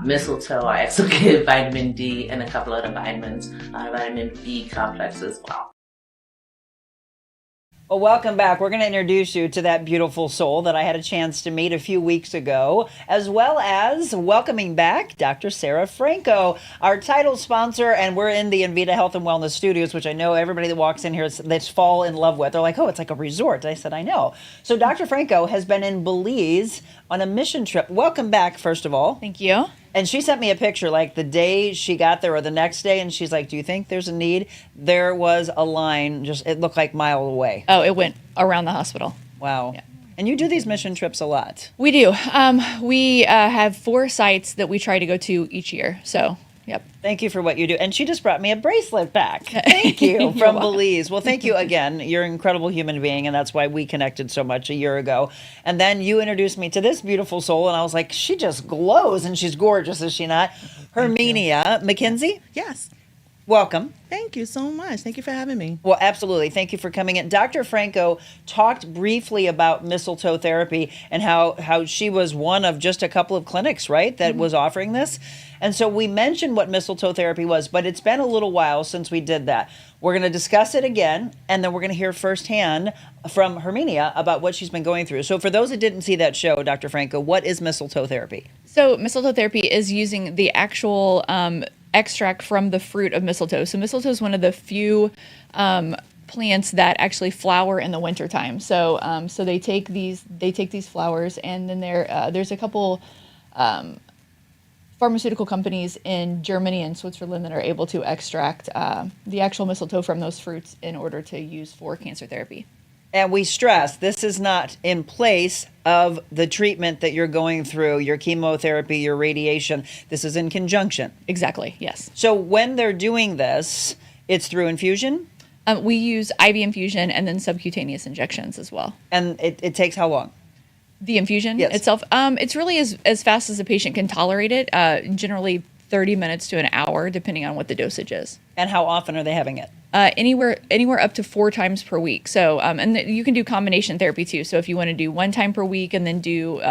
mistletoe. I also get vitamin D and a couple other vitamins, vitamin B complex as well. Well, welcome back. We're going to introduce you to that beautiful soul that I had a chance to meet a few weeks ago, as well as welcoming back Dr. Sara Franco, our title sponsor, and we're in the InVita Health and Wellness Studios, which I know everybody that walks in here they fall in love with. They're like, oh, it's like a resort. I said, I know. So Dr. Franco has been in Belize on a mission trip. Welcome back, first of all. Thank you. And she sent me a picture like the day she got there or the next day, and she's like, do you think there's a need? There was a line, it looked like miles away. Oh, it went around the hospital. Wow. Yeah. And you do these mission trips a lot. We do. We have 4 sites that we try to go to each year. So, yep. Thank you for what you do. And she just brought me a bracelet back. Thank you from Belize. Well, thank you again. You're an incredible human being, and that's why we connected so much a year ago. And then you introduced me to this beautiful soul, and I was like, she just glows, and she's gorgeous, is she not? Herminia McKinzie? Yes. Welcome. Thank you so much. Thank you for having me. Well, absolutely. Thank you for coming in. Dr. Franco talked briefly about mistletoe therapy and how she was one of just a couple of clinics, right, that was offering this. And so we mentioned what mistletoe therapy was, but it's been a little while since we did that. We're going to discuss it again, and then we're going to hear firsthand from Herminia about what she's been going through. So for those that didn't see that show, Dr. Franco, what is mistletoe therapy? So mistletoe therapy is using the actual extract from the fruit of mistletoe. So mistletoe is one of the few plants that actually flower in the wintertime. So so they take these flowers, and then there's a couple pharmaceutical companies in Germany and Switzerland that are able to extract the actual mistletoe from those fruits in order to use for cancer therapy. And we stress this is not in place of the treatment that you're going through, your chemotherapy, your radiation. This is in conjunction. Exactly, yes. So when they're doing this, it's through infusion? We use IV infusion and then subcutaneous injections as well. And it takes how long? The infusion Yes. itself, it's really as fast as the patient can tolerate it, generally 30 minutes to an hour, depending on what the dosage is. And how often are they having it? Anywhere up to 4 times per week. So, you can do combination therapy too. So if you want to do 1 time per week and then do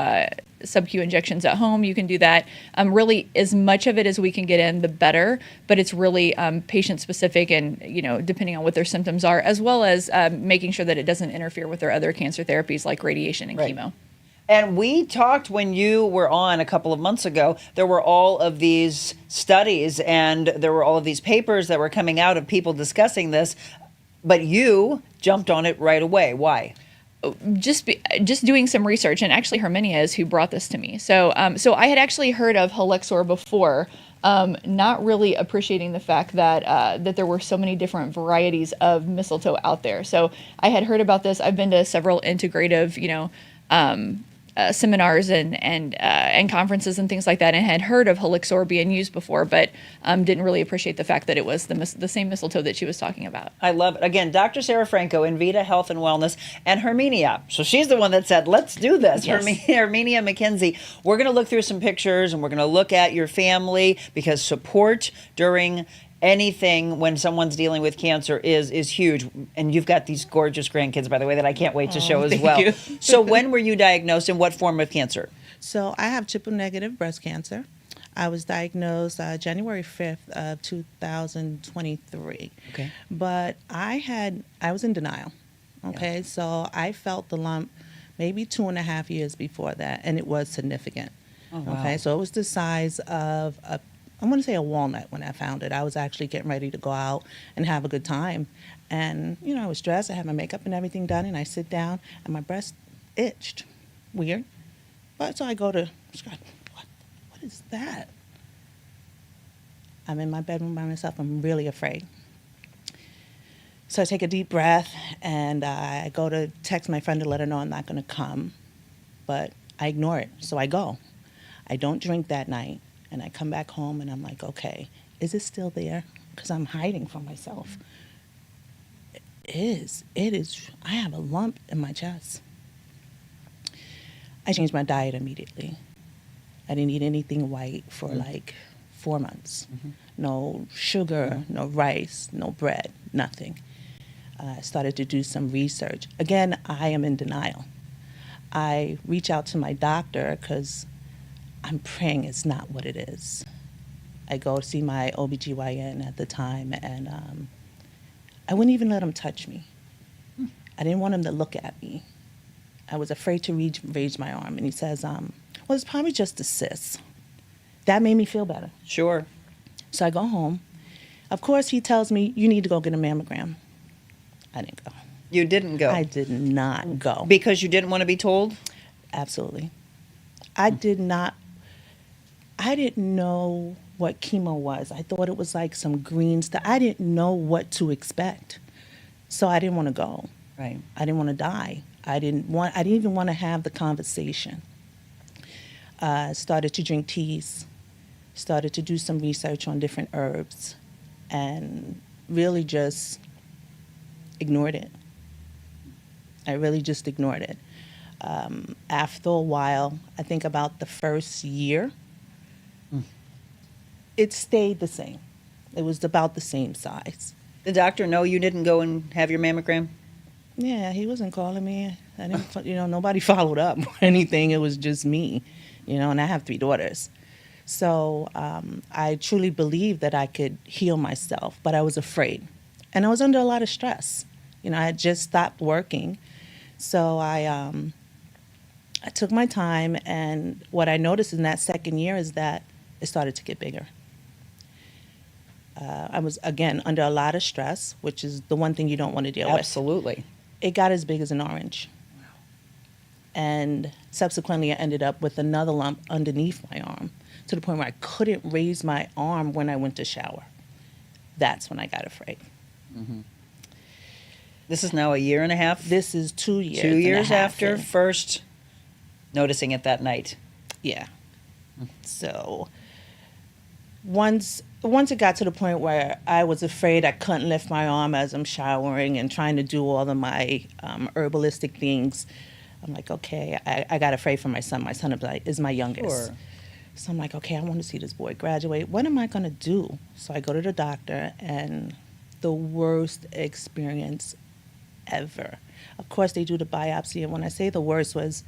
sub-Q injections at home, you can do that. Really, as much of it as we can get in, the better. But it's really patient specific, and depending on what their symptoms are, as well as making sure that it doesn't interfere with their other cancer therapies like radiation and chemo. And we talked when you were on a couple of months ago, there were all of these studies and there were all of these papers that were coming out of people discussing this, but you jumped on it right away. Why? Just doing some research, and actually Herminia is who brought this to me. So I had actually heard of Helixor before, not really appreciating the fact that there were so many different varieties of mistletoe out there. So I had heard about this. I've been to several integrative, seminars and conferences and things like that, and had heard of Helixor being used before, but didn't really appreciate the fact that it was the same mistletoe that she was talking about. I love it. Again, Dr. Sara Franco, InVita Health and Wellness, and Herminia. So she's the one that said, let's do this. Yes. Herminia McKinzie. We're going to look through some pictures, and we're going to look at your family, because support during anything when someone's dealing with cancer is huge. And you've got these gorgeous grandkids, by the way, that I can't wait to show as thank well. you. So when were you diagnosed, and what form of cancer? So I have triple negative breast cancer. I was diagnosed January 5th of 2023. Okay. But I was in denial. Okay. Yeah. So I felt the lump maybe 2.5 years before that, and it was significant. Oh, wow. Okay. So it was the size of I'm going to say a walnut when I found it. I was actually getting ready to go out and have a good time. And, I was dressed. I had my makeup and everything done. And I sit down, and my breast itched. Weird. But so I go to Scott. What is that? I'm in my bedroom by myself. I'm really afraid. So I take a deep breath, and I go to text my friend to let her know I'm not going to come. But I ignore it. So I go. I don't drink that night. And I come back home, and I'm like, okay, is it still there? Because I'm hiding from myself. It is. I have a lump in my chest. I changed my diet immediately. I didn't eat anything white for like 4 months. Mm-hmm. No sugar, no rice, no bread, nothing. I started to do some research. Again, I am in denial. I reach out to my doctor because I'm praying it's not what it is. I go to see my OBGYN at the time, and I wouldn't even let him touch me. I didn't want him to look at me. I was afraid to raise my arm. And he says, well, it's probably just a cyst. That made me feel better. Sure. So I go home. Of course, he tells me, you need to go get a mammogram. I didn't go. You didn't go? I did not go. Because you didn't want to be told? Absolutely. I didn't know what chemo was. I thought it was like some green stuff. I didn't know what to expect. So I didn't want to go. Right. I didn't want to die. I didn't even want to have the conversation. Started to drink teas, started to do some research on different herbs, and really just ignored it. I really just ignored it. After a while, I think about the first year, it stayed the same. It was about the same size. The doctor know you didn't go and have your mammogram? Yeah, he wasn't calling me. I didn't, nobody followed up or anything. It was just me, and I have 3 daughters. So I truly believed that I could heal myself, but I was afraid. And I was under a lot of stress. I had just stopped working. So I took my time, and what I noticed in that second year is that it started to get bigger. I was, again, under a lot of stress, which is the one thing you don't want to deal with. Absolutely. It got as big as an orange. And subsequently, I ended up with another lump underneath my arm to the point where I couldn't raise my arm when I went to shower. That's when I got afraid. Mm-hmm. This is now a year and a half? This is 2 years. 2 years after in. first noticing it that night. Yeah. So once it got to the point where I was afraid I couldn't lift my arm as I'm showering and trying to do all of my herbalistic things, I'm like, okay, I got afraid for my son. My son is my youngest. Sure. So I'm like, okay, I want to see this boy graduate. What am I going to do? So I go to the doctor, and the worst experience ever. Of course, they do the biopsy, and when I say the worst was,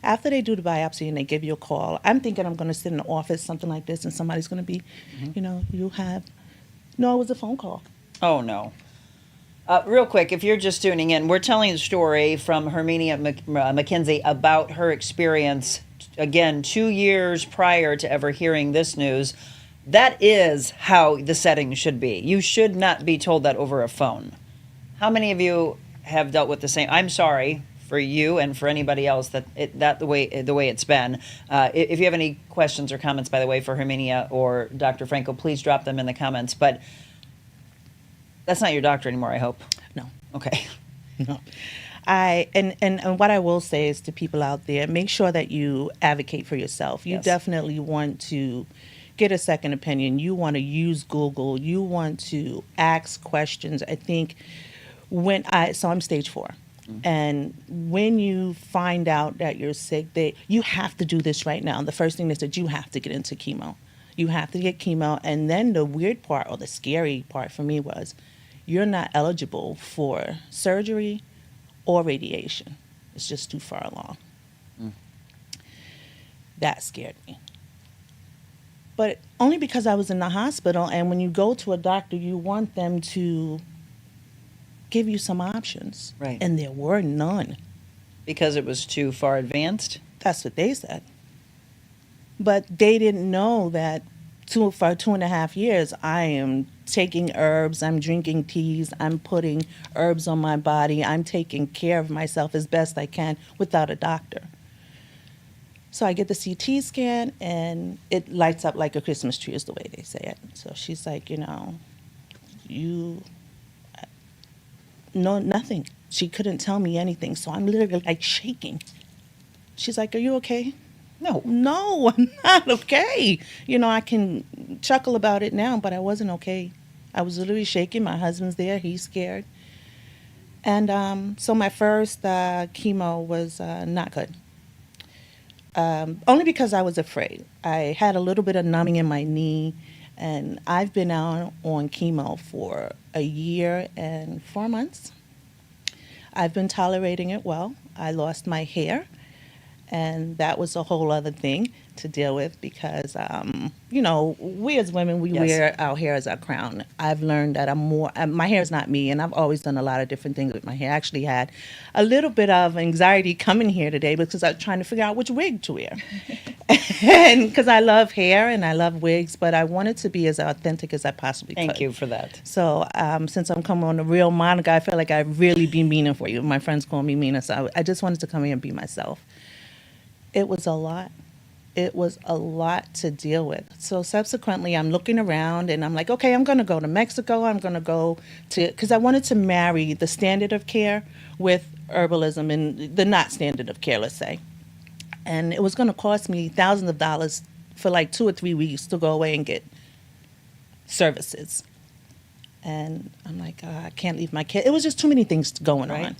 after they do the biopsy and they give you a call, I'm thinking I'm going to sit in the office, something like this, and somebody's going to be, no, it was a phone call. Oh, no. Real quick, if you're just tuning in, we're telling a story from Herminia McKinzie about her experience, again, 2 years prior to ever hearing this news. That is how the setting should be. You should not be told that over a phone. How many of you have dealt with the same? I'm sorry for you and for anybody else that the way it's been. If you have any questions or comments, by the way, for Herminia or Dr. Franco, please drop them in the comments. But that's not your doctor anymore, I hope. No. Okay. No. And what I will say is to people out there, make sure that you advocate for yourself. You definitely want to get a second opinion. You want to use Google. You want to ask questions. I think so I'm stage 4. Mm-hmm. And when you find out that you're sick, you have to do this right now. The first thing is that you have to get into chemo. You have to get chemo. And then the weird part, or the scary part for me, was you're not eligible for surgery or radiation. It's just too far along. Mm. That scared me. But only because I was in the hospital, and when you go to a doctor, you want them to give you some options. Right. And there were none. Because it was too far advanced? That's what they said. But they didn't know that for 2.5 years, I am taking herbs, I'm drinking teas, I'm putting herbs on my body, I'm taking care of myself as best I can without a doctor. So I get the CT scan, and it lights up like a Christmas tree, is the way they say it. So she's like, no, nothing. She couldn't tell me anything, so I'm literally like shaking. She's like, are you okay? No, I'm not okay. I can chuckle about it now, but I wasn't okay. I was literally shaking. My husband's there. He's scared. And so my first chemo was not good. Only because I was afraid. I had a little bit of numbing in my knee, and I've been out on chemo for a year and 4 months. I've been tolerating it well. I lost my hair. And that was a whole other thing to deal with because, we as women, we wear our hair as our crown. I've learned that my hair is not me, and I've always done a lot of different things with my hair. I actually had a little bit of anxiety coming here today because I was trying to figure out which wig to wear. And because I love hair and I love wigs, but I wanted to be as authentic as I possibly could. Thank you for that. So since I'm coming on The Real Monica, I feel like I really be Mina for you. My friends call me Mina, so I just wanted to come here and be myself. It was a lot. It was a lot to deal with. So subsequently, I'm looking around and I'm like, okay, I'm going to go to Mexico. I'm going to go because I wanted to marry the standard of care with herbalism and the not standard of care, let's say. And it was going to cost me thousands of dollars for like 2 or 3 weeks to go away and get services. And I'm like, I can't leave my kid. It was just too many things going on.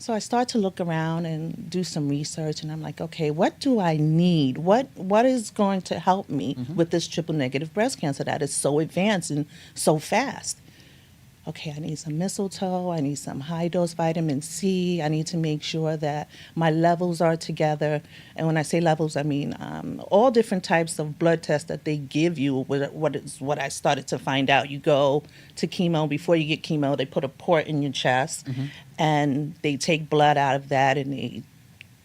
So I start to look around and do some research, and I'm like, okay, what do I need? What is going to help me with this triple negative breast cancer that is so advanced and so fast? Okay, I need some mistletoe, I need some high dose vitamin C, I need to make sure that my levels are together. And when I say levels, I mean all different types of blood tests that they give you. What I started to find out. You go to chemo, before you get chemo, they put a port in your chest and they take blood out of that and they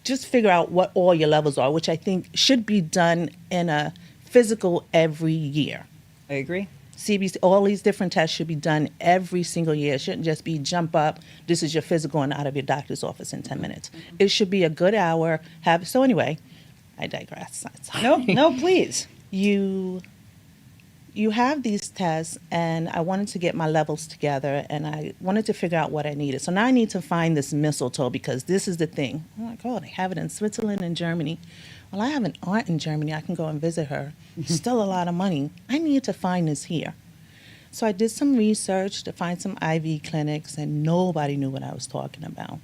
just figure out what all your levels are, which I think should be done in a physical every year. I agree. CBC, all these different tests should be done every single year. It shouldn't just be jump up, this is your physical, and out of your doctor's office in 10 minutes. It should be a good hour. So anyway, I digress. No, please. You have these tests, and I wanted to get my levels together, and I wanted to figure out what I needed. So now I need to find this mistletoe, because this is the thing. I'm like, oh, they have it in Switzerland and Germany. Well, I have an aunt in Germany. I can go and visit her. Still a lot of money. I need to find this here. So I did some research to find some IV clinics, and nobody knew what I was talking about.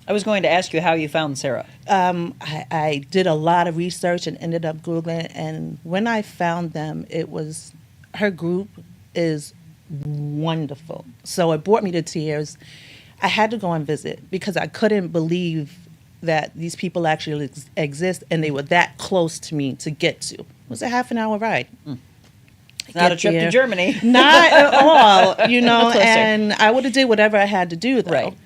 I was going to ask you how you found Sara. I did a lot of research and ended up Googling, and when I found them, her group is wonderful. So it brought me to tears. I had to go and visit because I couldn't believe that these people actually exist, and they were that close to me to get to. It was a half-an-hour ride. Not a trip to Germany. Not at all, and I would have did whatever I had to do, though. Right.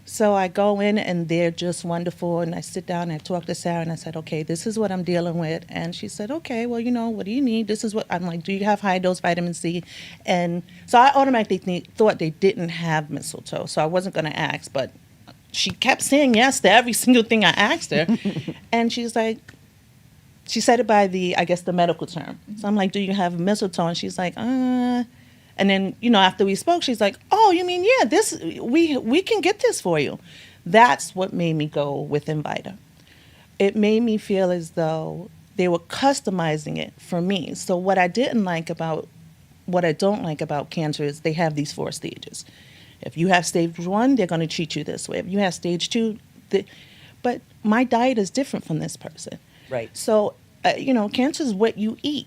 So I go in, and they're just wonderful, and I sit down, and I talk to Sara, and I said, okay, this is what I'm dealing with. And she said, okay, well, what do you need? This is what, I'm like, do you have high-dose vitamin C? And so I automatically thought they didn't have mistletoe, so I wasn't going to ask, but she kept saying yes to every single thing I asked her. And she's like, she said it by the medical term. So I'm like, do you have mistletoe? And she's like, And then, after we spoke, she's like, oh, you mean, yeah, we can get this for you. That's what made me go with InVita. It made me feel as though they were customizing it for me. So what I don't like about cancer is they have these 4 stages. If you have stage 1, they're going to treat you this way. If you have stage 2, but my diet is different from this person. Right. So, cancer is what you eat.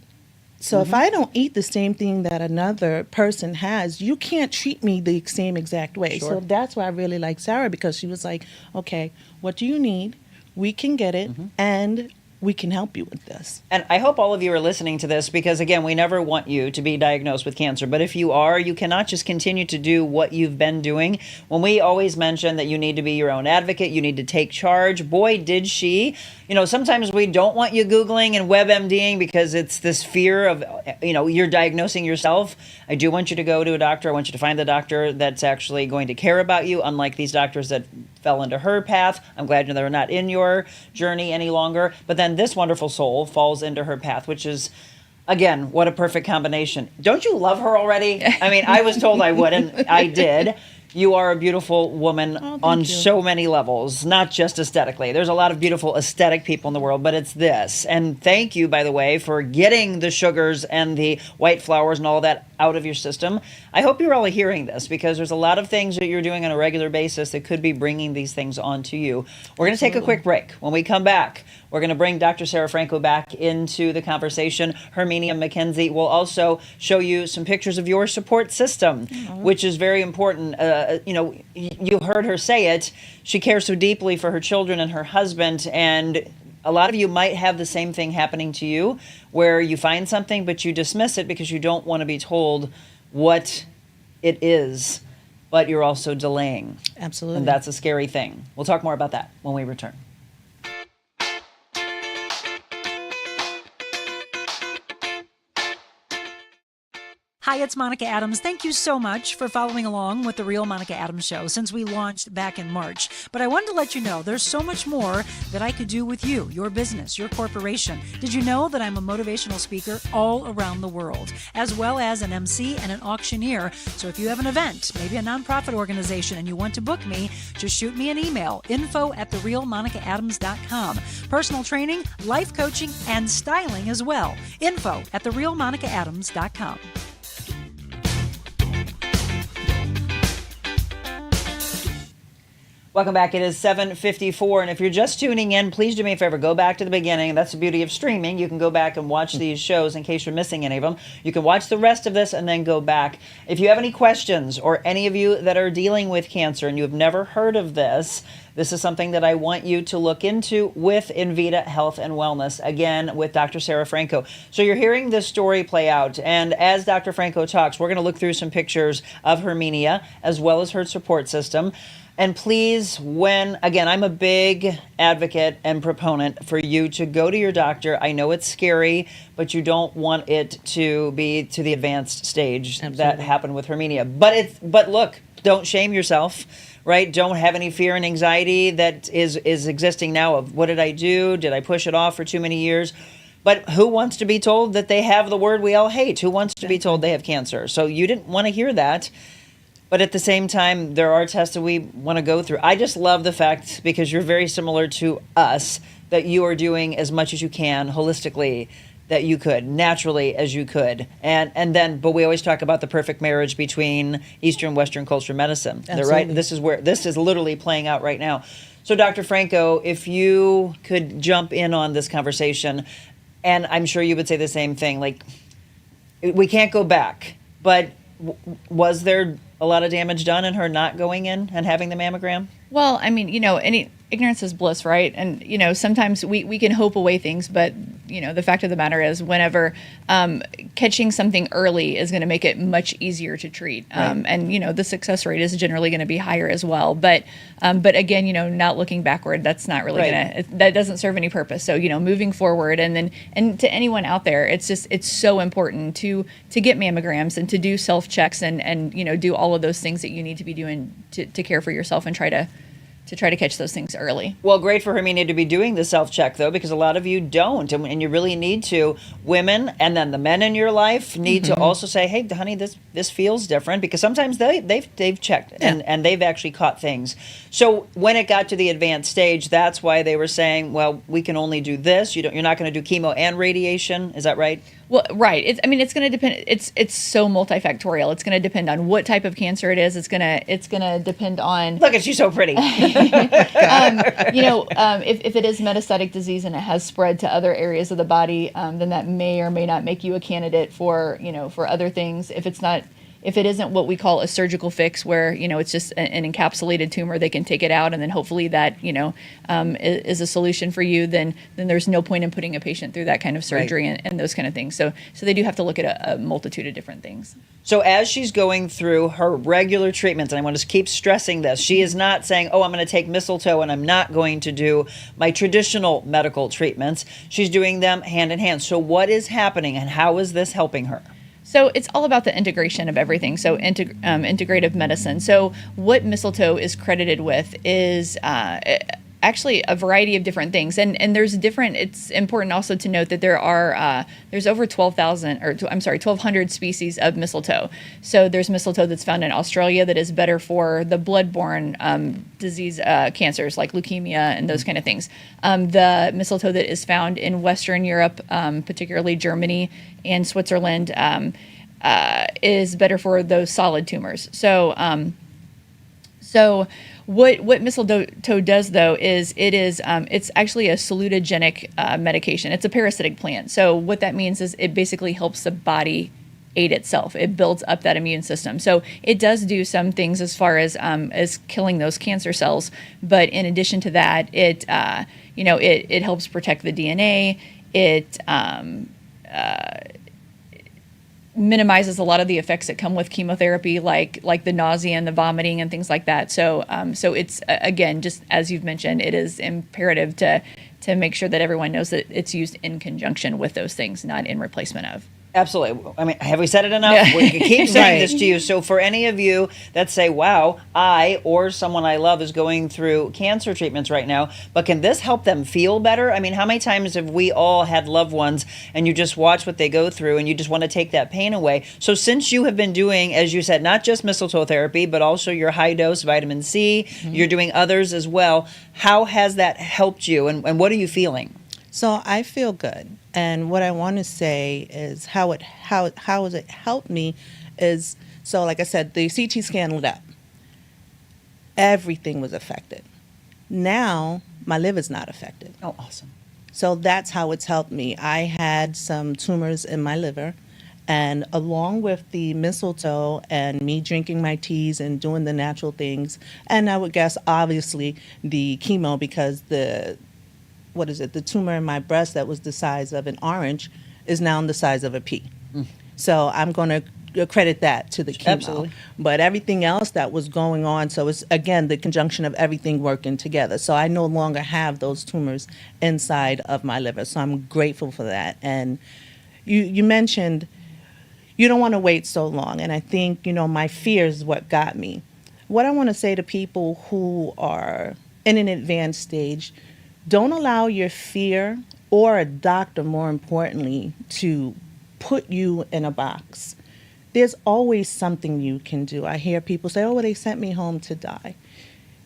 So if I don't eat the same thing that another person has, you can't treat me the same exact way. Sure. So that's why I really like Sara, because she was like, okay, what do you need? We can get it, and we can help you with this. And I hope all of you are listening to this because, again, we never want you to be diagnosed with cancer. But if you are, you cannot just continue to do what you've been doing. When we always mention that you need to be your own advocate, you need to take charge, boy, did she. Sometimes we don't want you Googling and WebMDing because it's this fear of, you're diagnosing yourself. I do want you to go to a doctor. I want you to find the doctor that's actually going to care about you, unlike these doctors that fell into her path. I'm glad they're not in your journey any longer. But then this wonderful soul falls into her path, which is, again, what a perfect combination. Don't you love her already? I mean, I was told I would, and I did. You are a beautiful woman on so many levels, not just aesthetically. There's a lot of beautiful aesthetic people in the world, but it's this. And thank you, by the way, for getting the sugars and the white flowers and all that out of your system. I hope you're all hearing this because there's a lot of things that you're doing on a regular basis that could be bringing these things onto you. We're going to take a quick break. When we come back, we're going to bring Dr. Sara Franco back into the conversation. Herminia McKinzie will also show you some pictures of your support system, which is very important. You heard her say it. She cares so deeply for her children and her husband, and a lot of you might have the same thing happening to you where you find something but you dismiss it because you don't want to be told what it is, but you're also delaying. Absolutely. And that's a scary thing. We'll talk more about that when we return. Hi, it's Monica Adams. Thank you so much for following along with The Real Monica Adams Show since we launched back in March. But I wanted to let you know there's so much more that I could do with you, your business, your corporation. Did you know that I'm a motivational speaker all around the world, as well as an MC and an auctioneer? So if you have an event, maybe a nonprofit organization, and you want to book me, just shoot me an email, info@TheRealMonicaAdams.com. Personal training, life coaching, and styling as well. info@TheRealMonicaAdams.com. Welcome back. It is 7:54, and if you're just tuning in, please do me a favor. Go back to the beginning. That's the beauty of streaming. You can go back and watch these shows in case you're missing any of them. You can watch the rest of this and then go back. If you have any questions, or any of you that are dealing with cancer and you have never heard of this is something that I want you to look into with InVita Health and Wellness, again, with Dr. Sara Franco. So you're hearing this story play out, and as Dr. Franco talks, we're going to look through some pictures of Herminia as well as her support system. And please, again, I'm a big advocate and proponent for you to go to your doctor. I know it's scary, but you don't want it to be to the advanced stage that happened with Herminia. But look, don't shame yourself, right? Don't have any fear and anxiety that is existing now of what did I do? Did I push it off for too many years? But who wants to be told that they have the word we all hate? Who wants to be told they have cancer? So you didn't want to hear that. But at the same time, there are tests that we want to go through. I just love the fact, because you're very similar to us, that you are doing as much as you can holistically that you could, naturally as you could. But we always talk about the perfect marriage between Eastern and Western culture medicine. Right? This is literally playing out right now. So Dr. Franco, if you could jump in on this conversation, and I'm sure you would say the same thing, like, we can't go back, but was there a lot of damage done in her not going in and having the mammogram? Well, I mean, ignorance is bliss, right? And, sometimes we can hope away things, but, the fact of the matter is whenever catching something early is going to make it much easier to treat. Right. And, the success rate is generally going to be higher as well. But again, not looking backward, that's not really that doesn't serve any purpose. So, moving forward, and to anyone out there, it's so important to get mammograms and to do self-checks and do all of those things that you need to be doing to care for yourself and try to catch those things early. Well, great for Herminia to be doing the self-check, though, because a lot of you don't, and you really need to. Women, and then the men in your life need to also say, hey, honey, this feels different, because sometimes they've checked and they've actually caught things. So when it got to the advanced stage, that's why they were saying, well, we can only do this. You're not going to do chemo and radiation. Is that right? Well, right. It's going to depend. It's so multifactorial. It's going to depend on what type of cancer it is. It's going to depend on. Look at you, so pretty. If it is metastatic disease and it has spread to other areas of the body, then that may or may not make you a candidate for other things. If it isn't what we call a surgical fix, where it's just an encapsulated tumor, they can take it out, and then hopefully that is a solution for you. Then there's no point in putting a patient through that kind of surgery and those kind of things. So they do have to look at a multitude of different things. So as she's going through her regular treatments, and I want to keep stressing this, she is not saying, oh, I'm going to take mistletoe and I'm not going to do my traditional medical treatments. She's doing them hand in hand. So what is happening, and how is this helping her? So it's all about the integration of everything. So integrative medicine. So what mistletoe is credited with is actually a variety of different things. And there's different, it's important also to note that there's over 1,200 species of mistletoe. So there's mistletoe that's found in Australia that is better for the bloodborne disease cancers like leukemia and those kind of things. The mistletoe that is found in Western Europe, particularly Germany and Switzerland, is better for those solid tumors. So what mistletoe does, though, is it's actually a salutogenic medication. It's a parasitic plant. So what that means is it basically helps the body aid itself. It builds up that immune system. So it does do some things as far as killing those cancer cells. But in addition to that, it helps protect the DNA. It minimizes a lot of the effects that come with chemotherapy, like the nausea and the vomiting and things like that. So it's, again, just as you've mentioned, it is imperative to make sure that everyone knows that it's used in conjunction with those things, not in replacement of. Absolutely. I mean, have we said it enough? Yeah. We can keep saying this to you. So for any of you that say, wow, I or someone I love is going through cancer treatments right now, but can this help them feel better? I mean, how many times have we all had loved ones and you just watch what they go through and you just want to take that pain away? So since you have been doing, as you said, not just mistletoe therapy, but also your high dose vitamin C, you're doing others as well, how has that helped you, and what are you feeling? So I feel good. And what I want to say is how has it helped me is, so like I said, the CT scan lit up. everything was affected. Now my liver's not affected. Oh, awesome. So that's how it's helped me. I had some tumors in my liver, and along with the mistletoe and me drinking my teas and doing the natural things, and I would guess obviously the chemo, because the tumor in my breast that was the size of an orange is now the size of a pea. So I'm going to credit that to the chemo. Absolutely. But everything else that was going on, so it's, again, the conjunction of everything working together. So I no longer have those tumors inside of my liver. So I'm grateful for that. And you mentioned you don't want to wait so long. And I think, my fear is what got me. What I want to say to people who are in an advanced stage, don't allow your fear, or a doctor more importantly, to put you in a box. There's always something you can do. I hear people say, oh, well, they sent me home to die.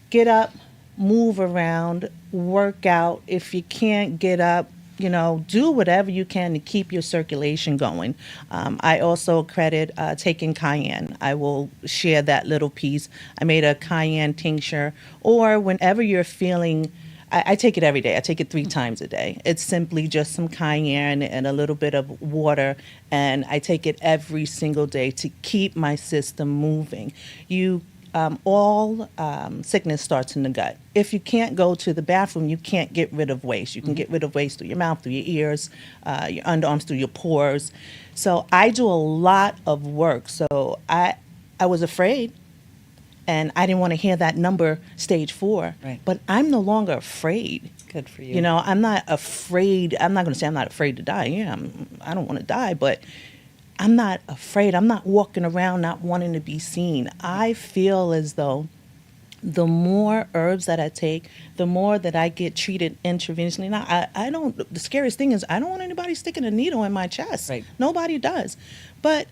Get up, move around, work out. If you can't get up, do whatever you can to keep your circulation going. I also credit taking cayenne. I will share that little piece. I made a cayenne tincture, or whenever you're feeling, I take it every day. I take it 3 times a day. It's simply just some cayenne and a little bit of water, and I take it every single day to keep my system moving. All sickness starts in the gut. If you can't go to the bathroom, you can't get rid of waste. You can get rid of waste through your mouth, through your ears, your underarms, through your pores. So I do a lot of work. So I was afraid, and I didn't want to hear that number, stage 4. Right. But I'm no longer afraid. Good for you. I'm not afraid. I'm not going to say I'm not afraid to die. Yeah, I don't want to die, but I'm not afraid. I'm not walking around not wanting to be seen. I feel as though the more herbs that I take, the more that I get treated intravenously. Now, I don't, the scariest thing is I don't want anybody sticking a needle in my chest. Right. Nobody does. But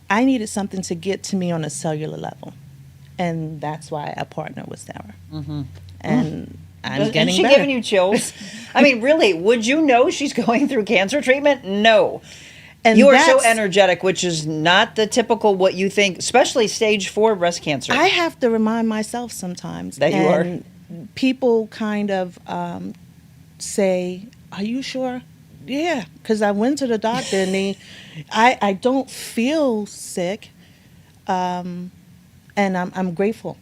I needed something to get to me on a cellular level. And that's why I partner with Sara. Mm-hmm. And I'm Isn't getting she better. giving you chills? I mean, really, would you know she's going through cancer treatment? No. And you are so that's- energetic, which is not the typical what you think, especially stage 4 breast cancer. I have to remind myself sometimes That you are. and people kind of say, "Are you sure?" Yeah, because I went to the doctor and I don't feel sick, and I'm grateful.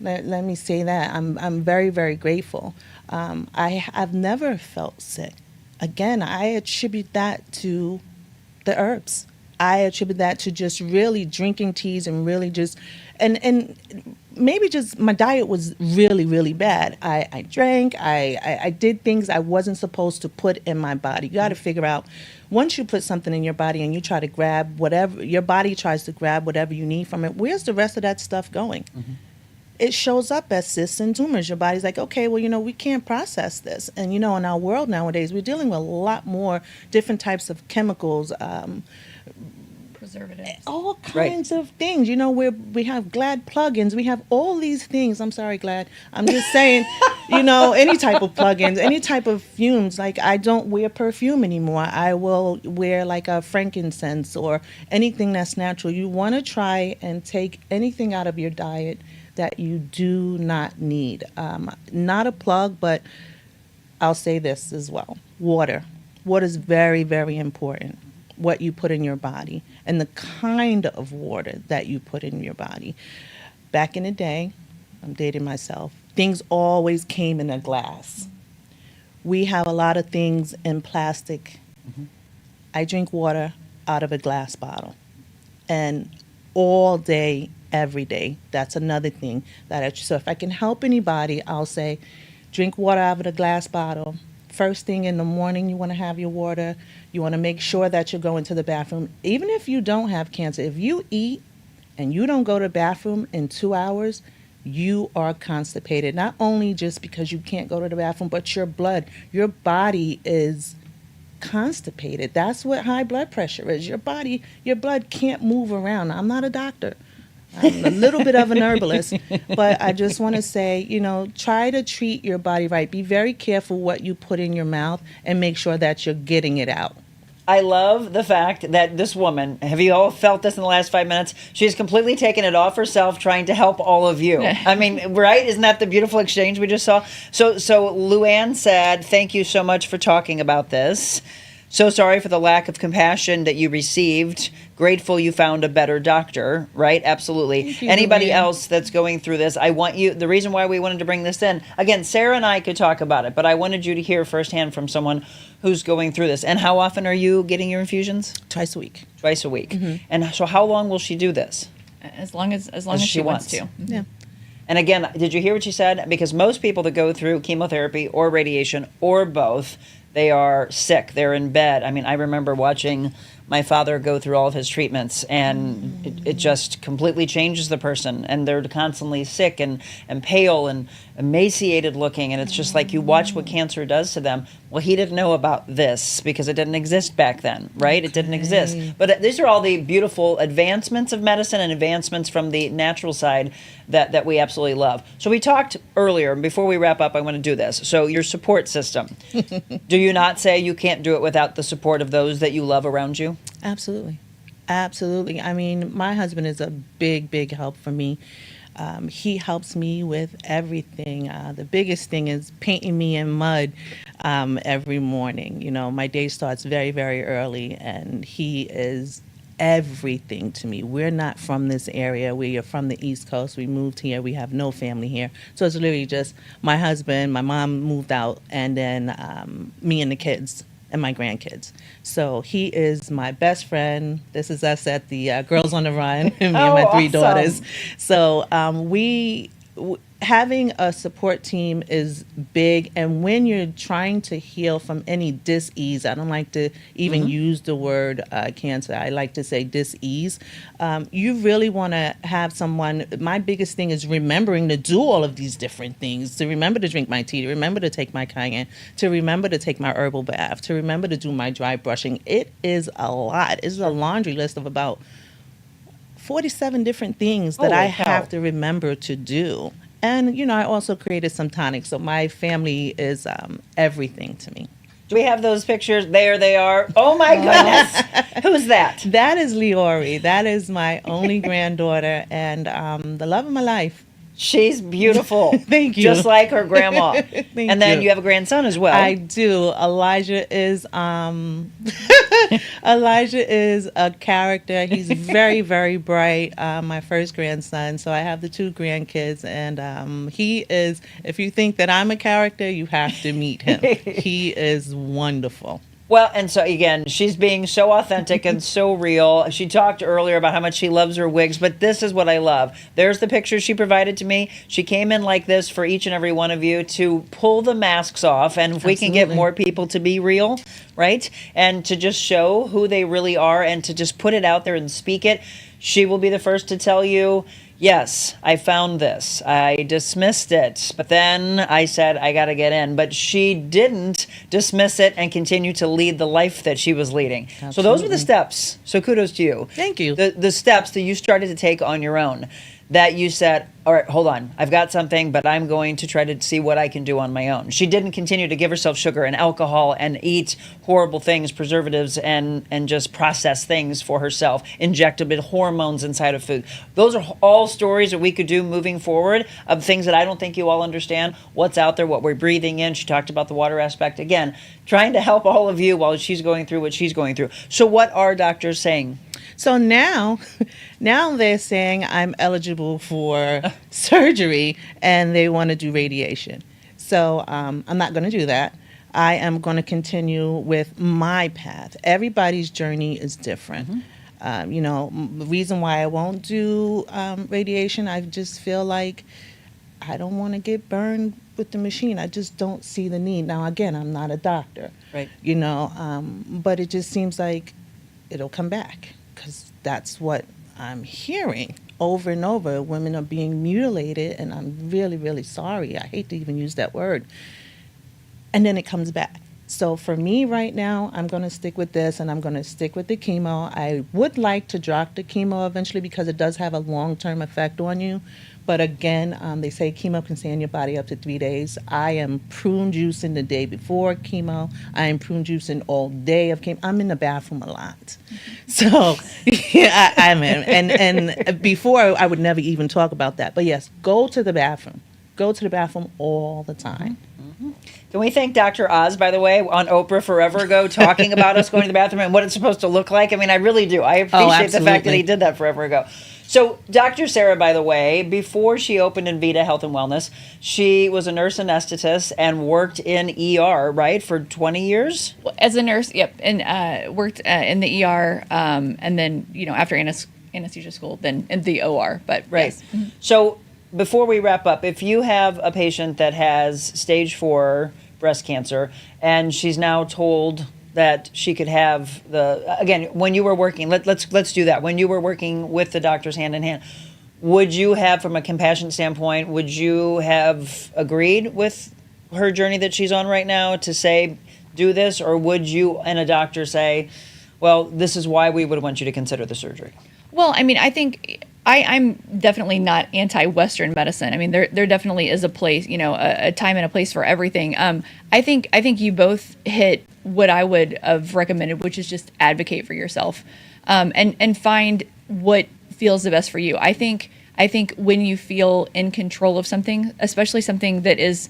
Let me say that I'm very, very grateful. I've never felt sick. Again, I attribute that to the herbs. I attribute that to just really drinking teas and really just, and maybe just my diet was really, really bad. I drank, I did things I wasn't supposed to put in my body. You got to figure out, once you put something in your body and you try to grab whatever, your body tries to grab whatever you need from it, where's the rest of that stuff going? Mm-hmm. It shows up as cysts and tumors. Your body's like, okay, well, we can't process this. And, in our world nowadays, we're dealing with a lot more different types of chemicals, Preservatives. all kinds of things. We have Glad plugins. We have all these things. I'm sorry, Glad. I'm just saying, any type of plugins, any type of fumes. Like, I don't wear perfume anymore. I will wear like a frankincense or anything that's natural. You want to try and take anything out of your diet that you do not need. Not a plug, but I'll say this as well. Water. Water is very, very important. What you put in your body and the kind of water that you put in your body. Back in the day, I'm dating myself, things always came in a glass. We have a lot of things in plastic. Mm-hmm. I drink water out of a glass bottle. And all day, every day. That's another thing so if I can help anybody, I'll say drink water out of a glass bottle. First thing in the morning, you want to have your water. You want to make sure that you're going to the bathroom. Even if you don't have cancer, if you eat and you don't go to the bathroom in 2 hours, you are constipated. Not only just because you can't go to the bathroom, but your body is constipated. That's what high blood pressure is. Your blood can't move around. I'm not a doctor. I'm a little bit of an herbalist, but I just want to say, try to treat your body right. Be very careful what you put in your mouth and make sure that you're getting it out. I love the fact that this woman, have you all felt this in the last 5 minutes? She's completely taken it off herself trying to help all of you. I mean, right? Isn't that the beautiful exchange we just saw? So Luann said, thank you so much for talking about this. So sorry for the lack of compassion that you received. Grateful you found a better doctor, right? Absolutely. Anybody else that's going through this, I want you, the reason why we wanted to bring this in, again, Sara and I could talk about it, but I wanted you to hear firsthand from someone who's going through this. And how often are you getting your infusions? Twice a week. Twice a week. And so how long will she do this? As long as she wants to. Yeah. And again, did you hear what she said? Because most people that go through chemotherapy or radiation or both, they are sick. They're in bed. I mean, I remember watching my father go through all of his treatments, and it just completely changes the person. And they're constantly sick and pale and emaciated looking. And it's just like you watch what cancer does to them. Well, he didn't know about this because it didn't exist back then, right? It didn't exist. But these are all the beautiful advancements of medicine and advancements from the natural side that we absolutely love. So we talked earlier, before we wrap up, I want to do this. So your support system. Do you not say you can't do it without the support of those that you love around you? Absolutely. Absolutely. I mean, my husband is a big, big help for me. He helps me with everything. The biggest thing is painting me in mud every morning. You know, my day starts very, very early, and he is everything to me. We're not from this area. We are from the East Coast. We moved here. We have no family here. So it's literally just my husband, my mom moved out, and then me and the kids and my grandkids. So he is my best friend. This is us at the Girls on the Run, me and my three daughters. So having a support team is big. And when you're trying to heal from any dis-ease, I don't like to even use the word cancer. I like to say dis-ease. You really want to have someone. My biggest thing is remembering to do all of these different things, to remember to drink my tea, to remember to take my cayenne, to remember to take my herbal bath, to remember to do my dry brushing. It is a lot. It's a laundry list of about 47 different things that I have to remember to do. And, you know, I also created some tonics. So my family is everything to me. Do we have those pictures? There they are. Oh, my goodness. Who's that? That is Neary. That is my only granddaughter and the love of my life. She's beautiful. Thank you. Just like her grandma. And then you have a grandson as well. I do. Elijah is a character. He's very, very bright. My first grandson. So I have the two grandkids, and he is. If you think that I'm a character, you have to meet him. He is wonderful. Well, and so again, she's being so authentic and so real. She talked earlier about how much she loves her wigs, but this is what I love. There's the pictures she provided to me. She came in like this for each and every one of you to pull the masks off, and if we can get more people to be real, right, and to just show who they really are and to just put it out there and speak it, she will be the first to tell you, yes, I found this. I dismissed it, but then I said, I got to get in. But she didn't dismiss it and continue to lead the life that she was leading. Absolutely. So those were the steps. So kudos to you. Thank you. The steps that you started to take on your own. That you said, all right, hold on, I've got something, but I'm going to try to see what I can do on my own. She didn't continue to give herself sugar and alcohol and eat horrible things, preservatives, and just process things for herself, injectable hormones inside of food. Those are all stories that we could do moving forward of things that I don't think you all understand, what's out there, what we're breathing in. She talked about the water aspect. Again, trying to help all of you while she's going through what she's going through. So what are doctors saying? So now they're saying I'm eligible for surgery and they want to do radiation. So I'm not going to do that. I am going to continue with my path. Everybody's journey is different. You know, the reason why I won't do radiation, I just feel like I don't want to get burned with the machine. I just don't see the need. Now, again, I'm not a doctor, right? You know, but it just seems like it'll come back. Because that's what I'm hearing over and over. Women are being mutilated, and I'm really, really sorry. I hate to even use that word. And then it comes back. So for me right now, I'm going to stick with this, and I'm going to stick with the chemo. I would like to drop the chemo eventually because it does have a long-term effect on you. But again, they say chemo can stay in your body up to 3 days. I am prune juicing the day before chemo. I am prune juicing all day of chemo. I'm in the bathroom a lot. So, yeah, I'm in. And before, I would never even talk about that. But yes, go to the bathroom. Go to the bathroom all the time. Can we thank Dr. Oz, by the way, on Oprah forever ago, talking about us going to the bathroom and what it's supposed to look like? I mean, I really do. I appreciate the fact that he did that forever ago. So Dr. Sara, by the way, before she opened InVita Health and Wellness, she was a nurse anesthetist and worked in ER, right, for 20 years? As a nurse, yep, and worked in the ER, and then, after anesthesia school, then in the OR, but right. Yes. Mm-hmm. So before we wrap up, if you have a patient that has stage 4 breast cancer and she's now told that she could have again, when you were working, let's do that. When you were working with the doctors hand in hand, would you have, from a compassion standpoint, would you have agreed with her journey that she's on right now to say, do this, or would you and a doctor say, well, this is why we would want you to consider the surgery? Well, I mean, I think I'm definitely not anti-Western medicine. I mean, there definitely is a place, a time and a place for everything. I think you both hit what I would have recommended, which is just advocate for yourself, and find what feels the best for you. I think when you feel in control of something, especially something that's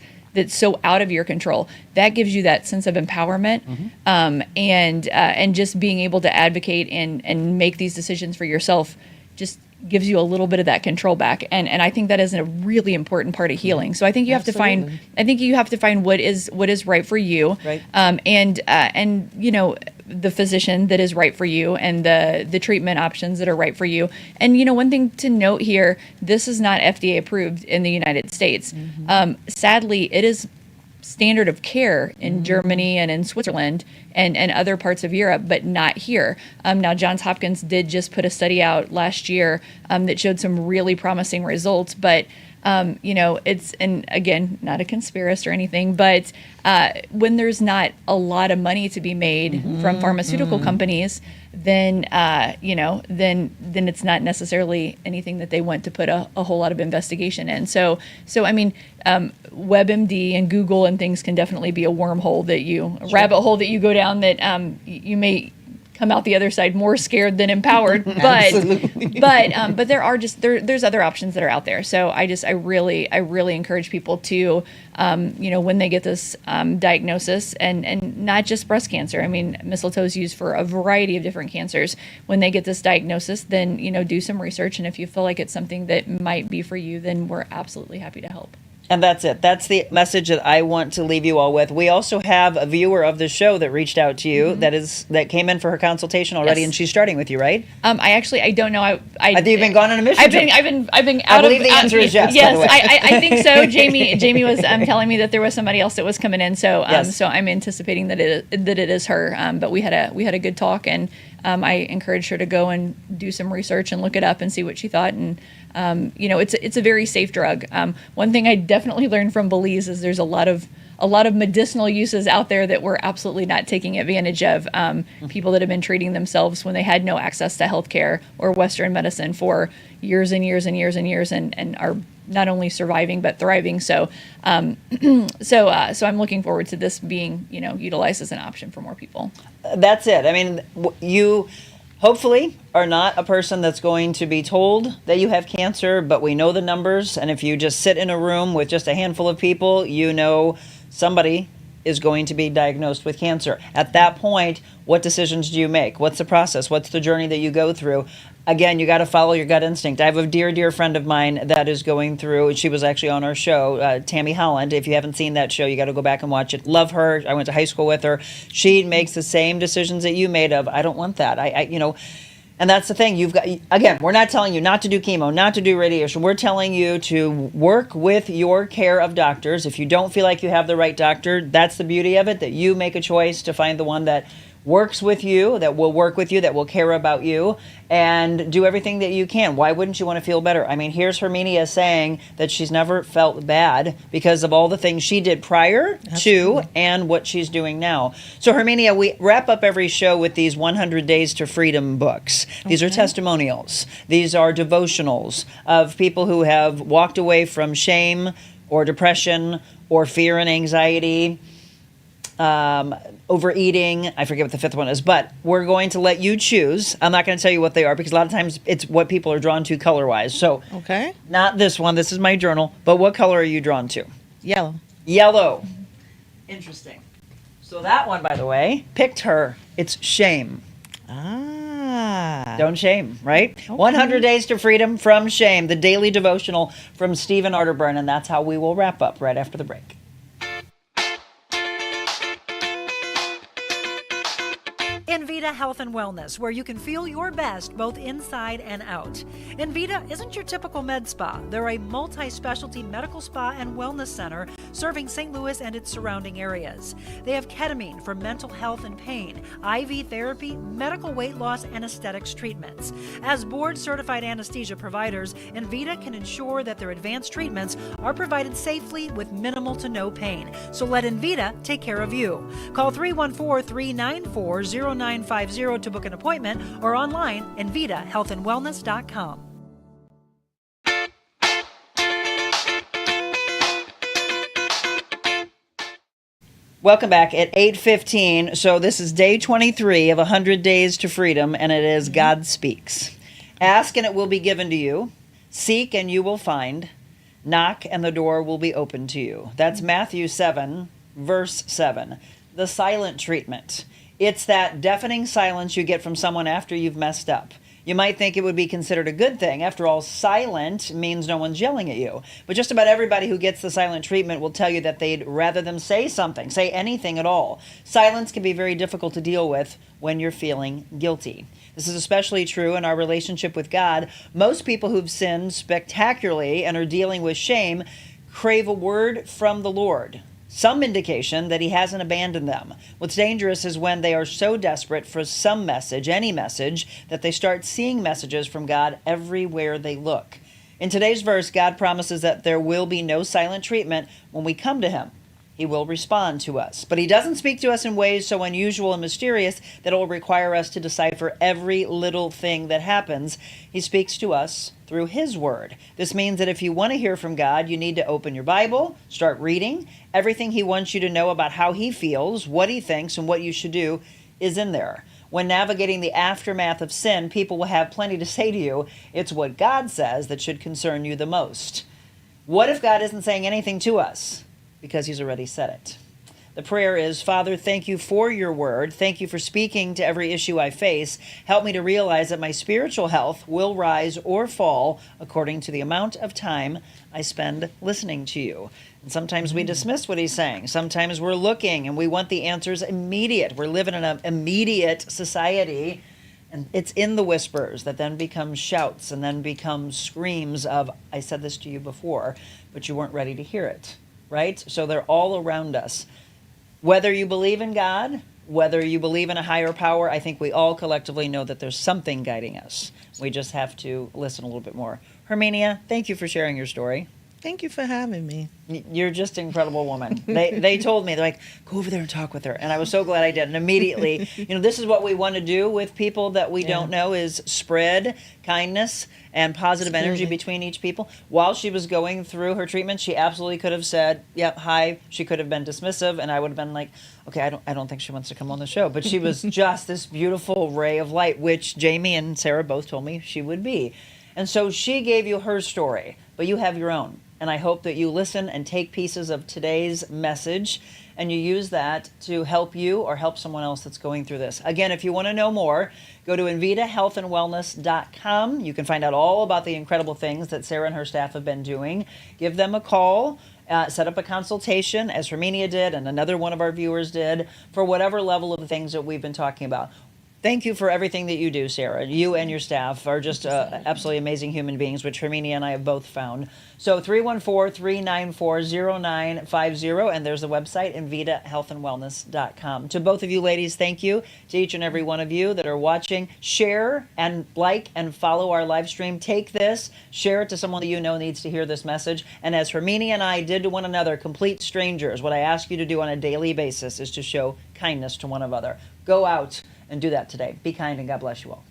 so out of your control, that gives you that sense of empowerment, and just being able to advocate and make these decisions for yourself just gives you a little bit of that control back, and I think that is a really important part of healing. So I think you have to find what is right for you, right. And the physician that is right for you, and the treatment options that are right for you. And one thing to note here, this is not FDA approved in the United States. Sadly, it is standard of care in Germany and in Switzerland and other parts of Europe, but not here. Now, Johns Hopkins did just put a study out last year that showed some really promising results, but it's, and again, not a conspiracist or anything, but when there's not a lot of money to be made from pharmaceutical companies, then it's not necessarily anything that they want to put a whole lot of investigation in. So I mean, WebMD and Google and things can definitely be a wormhole rabbit hole that you go down that you may come out the other side more scared than empowered, but there's other options that are out there. So I really encourage people to when they get this diagnosis, and not just breast cancer. I mean, mistletoe is used for a variety of different cancers. When they get this diagnosis, then do some research, and if you feel like it's something that might be for you, then we're absolutely happy to help. And that's it. That's the message that I want to leave you all with. We also have a viewer of the show that reached out to you that came in for her consultation already, Yes. and she's starting with you, right? I don't know. I think you've been gone on a mission. I've been out I believe the answer is yes. Yes, by the way. I think so. Jamie was telling me that there was somebody else that was coming in, so Yes. so I'm anticipating that it is her. But we had a good talk, and I encouraged her to go and do some research and look it up and see what she thought. And it's a very safe drug. One thing I definitely learned from Belize is there's a lot of medicinal uses out there that we're absolutely not taking advantage of. People that have been treating themselves when they had no access to healthcare or Western medicine for years and years and years and years, and are not only surviving but thriving. So I'm looking forward to this being utilized as an option for more people. That's it. I mean, you hopefully are not a person that's going to be told that you have cancer, but we know the numbers, and if you just sit in a room with just a handful of people, somebody is going to be diagnosed with cancer. At that point, what decisions do you make? What's the process? What's the journey that you go through? Again, you got to follow your gut instinct. I have a dear friend of mine that is going through, she was actually on our show, Tammy Holland. If you haven't seen that show, you got to go back and watch it. Love her. I went to high school with her. She makes the same decisions that you made of, I don't want that. And that's the thing. You've got, again, we're not telling you not to do chemo, not to do radiation. We're telling you to work with your care of doctors. If you don't feel like you have the right doctor, that's the beauty of it, that you make a choice to find the one that works with you, that will work with you, that will care about you, and do everything that you can. Why wouldn't you want to feel better? I mean, here's Herminia saying that she's never felt bad because of all the things she did prior to and what she's doing now. So, Herminia, we wrap up every show with these 100 Days to Freedom books. These are testimonials. These are devotionals of people who have walked away from shame or depression or fear and anxiety, overeating. I forget what the fifth one is, but we're going to let you choose. I'm not going to tell you what they are because a lot of times it's what people are drawn to color-wise. So, not this one. This is my journal. But what color are you drawn to? Yellow. Yellow. Interesting. So that one, by the way, picked her. It's shame. Don't shame, right? 100 Days to Freedom from Shame, the daily devotional from Stephen Arterburn, and that's how we will wrap up right after the break. InVita Health and Wellness, where you can feel your best both inside and out. InVita isn't your typical med spa. They're a multi-specialty medical spa and wellness center serving St. Louis and its surrounding areas. They have ketamine for mental health and pain, IV therapy, medical weight loss, and aesthetics treatments. As board-certified anesthesia providers, InVita can ensure that their advanced treatments are provided safely with minimal to no pain. So let InVita take care of you. Call 314-394-0950 to book an appointment or online InVitaHealthAndWellness.com. Welcome back at 8:15. So this is day 23 of 100 Days to Freedom, and it is God Speaks. Ask and it will be given to you. Seek and you will find. Knock and the door will be opened to you. That's Matthew 7, verse 7. The silent treatment. It's that deafening silence you get from someone after you've messed up. You might think it would be considered a good thing. After all, silent means no one's yelling at you. But just about everybody who gets the silent treatment will tell you that they'd rather them say something, say anything at all. Silence can be very difficult to deal with when you're feeling guilty. This is especially true in our relationship with God. Most people who've sinned spectacularly and are dealing with shame crave a word from the Lord. Some indication that he hasn't abandoned them. What's dangerous is when they are so desperate for some message, any message, that they start seeing messages from God everywhere they look. In today's verse, God promises that there will be no silent treatment when we come to him. He will respond to us. But he doesn't speak to us in ways so unusual and mysterious that it will require us to decipher every little thing that happens. He speaks to us through his word. This means that if you want to hear from God, you need to open your Bible, start reading. Everything he wants you to know about how he feels, what he thinks, and what you should do is in there. When navigating the aftermath of sin, people will have plenty to say to you. It's what God says that should concern you the most. What if God isn't saying anything to us? Because he's already said it. The prayer is, Father, thank you for your word. Thank you for speaking to every issue I face. Help me to realize that my spiritual health will rise or fall according to the amount of time I spend listening to you. And sometimes we dismiss what he's saying. Sometimes we're looking and we want the answers immediate. We're living in an immediate society, and it's in the whispers that then become shouts and then become screams of, I said this to you before, but you weren't ready to hear it. Right? So they're all around us. Whether you believe in God, whether you believe in a higher power, I think we all collectively know that there's something guiding us. We just have to listen a little bit more. Herminia, thank you for sharing your story. Thank you for having me. You're just an incredible woman. They told me, they're like, go over there and talk with her. And I was so glad I did. And immediately, this is what we want to do with people that we don't know, is spread kindness and positive energy between each people. While she was going through her treatment, she absolutely could have said, yep, hi. She could have been dismissive, and I would have been like, okay, I don't think she wants to come on the show. But she was just this beautiful ray of light, which Jamie and Sara both told me she would be. And so she gave you her story, but you have your own. And I hope that you listen and take pieces of today's message and you use that to help you or help someone else that's going through this. Again, if you want to know more, go to InVitaHealthAndWellness.com. You can find out all about the incredible things that Sara and her staff have been doing. Give them a call. Set up a consultation, as Herminia did and another one of our viewers did, for whatever level of the things that we've been talking about. Thank you for everything that you do, Sara. You and your staff are just absolutely amazing human beings, which Herminia and I have both found. So 314-394-0950, and there's the website, InVitaHealthAndWellness.com. To both of you ladies, thank you. To each and every one of you that are watching, share and like and follow our live stream. Take this, share it to someone that you know needs to hear this message. And as Herminia and I did to one another, complete strangers, what I ask you to do on a daily basis is to show kindness to one another. Go out and do that today. Be kind, and God bless you all.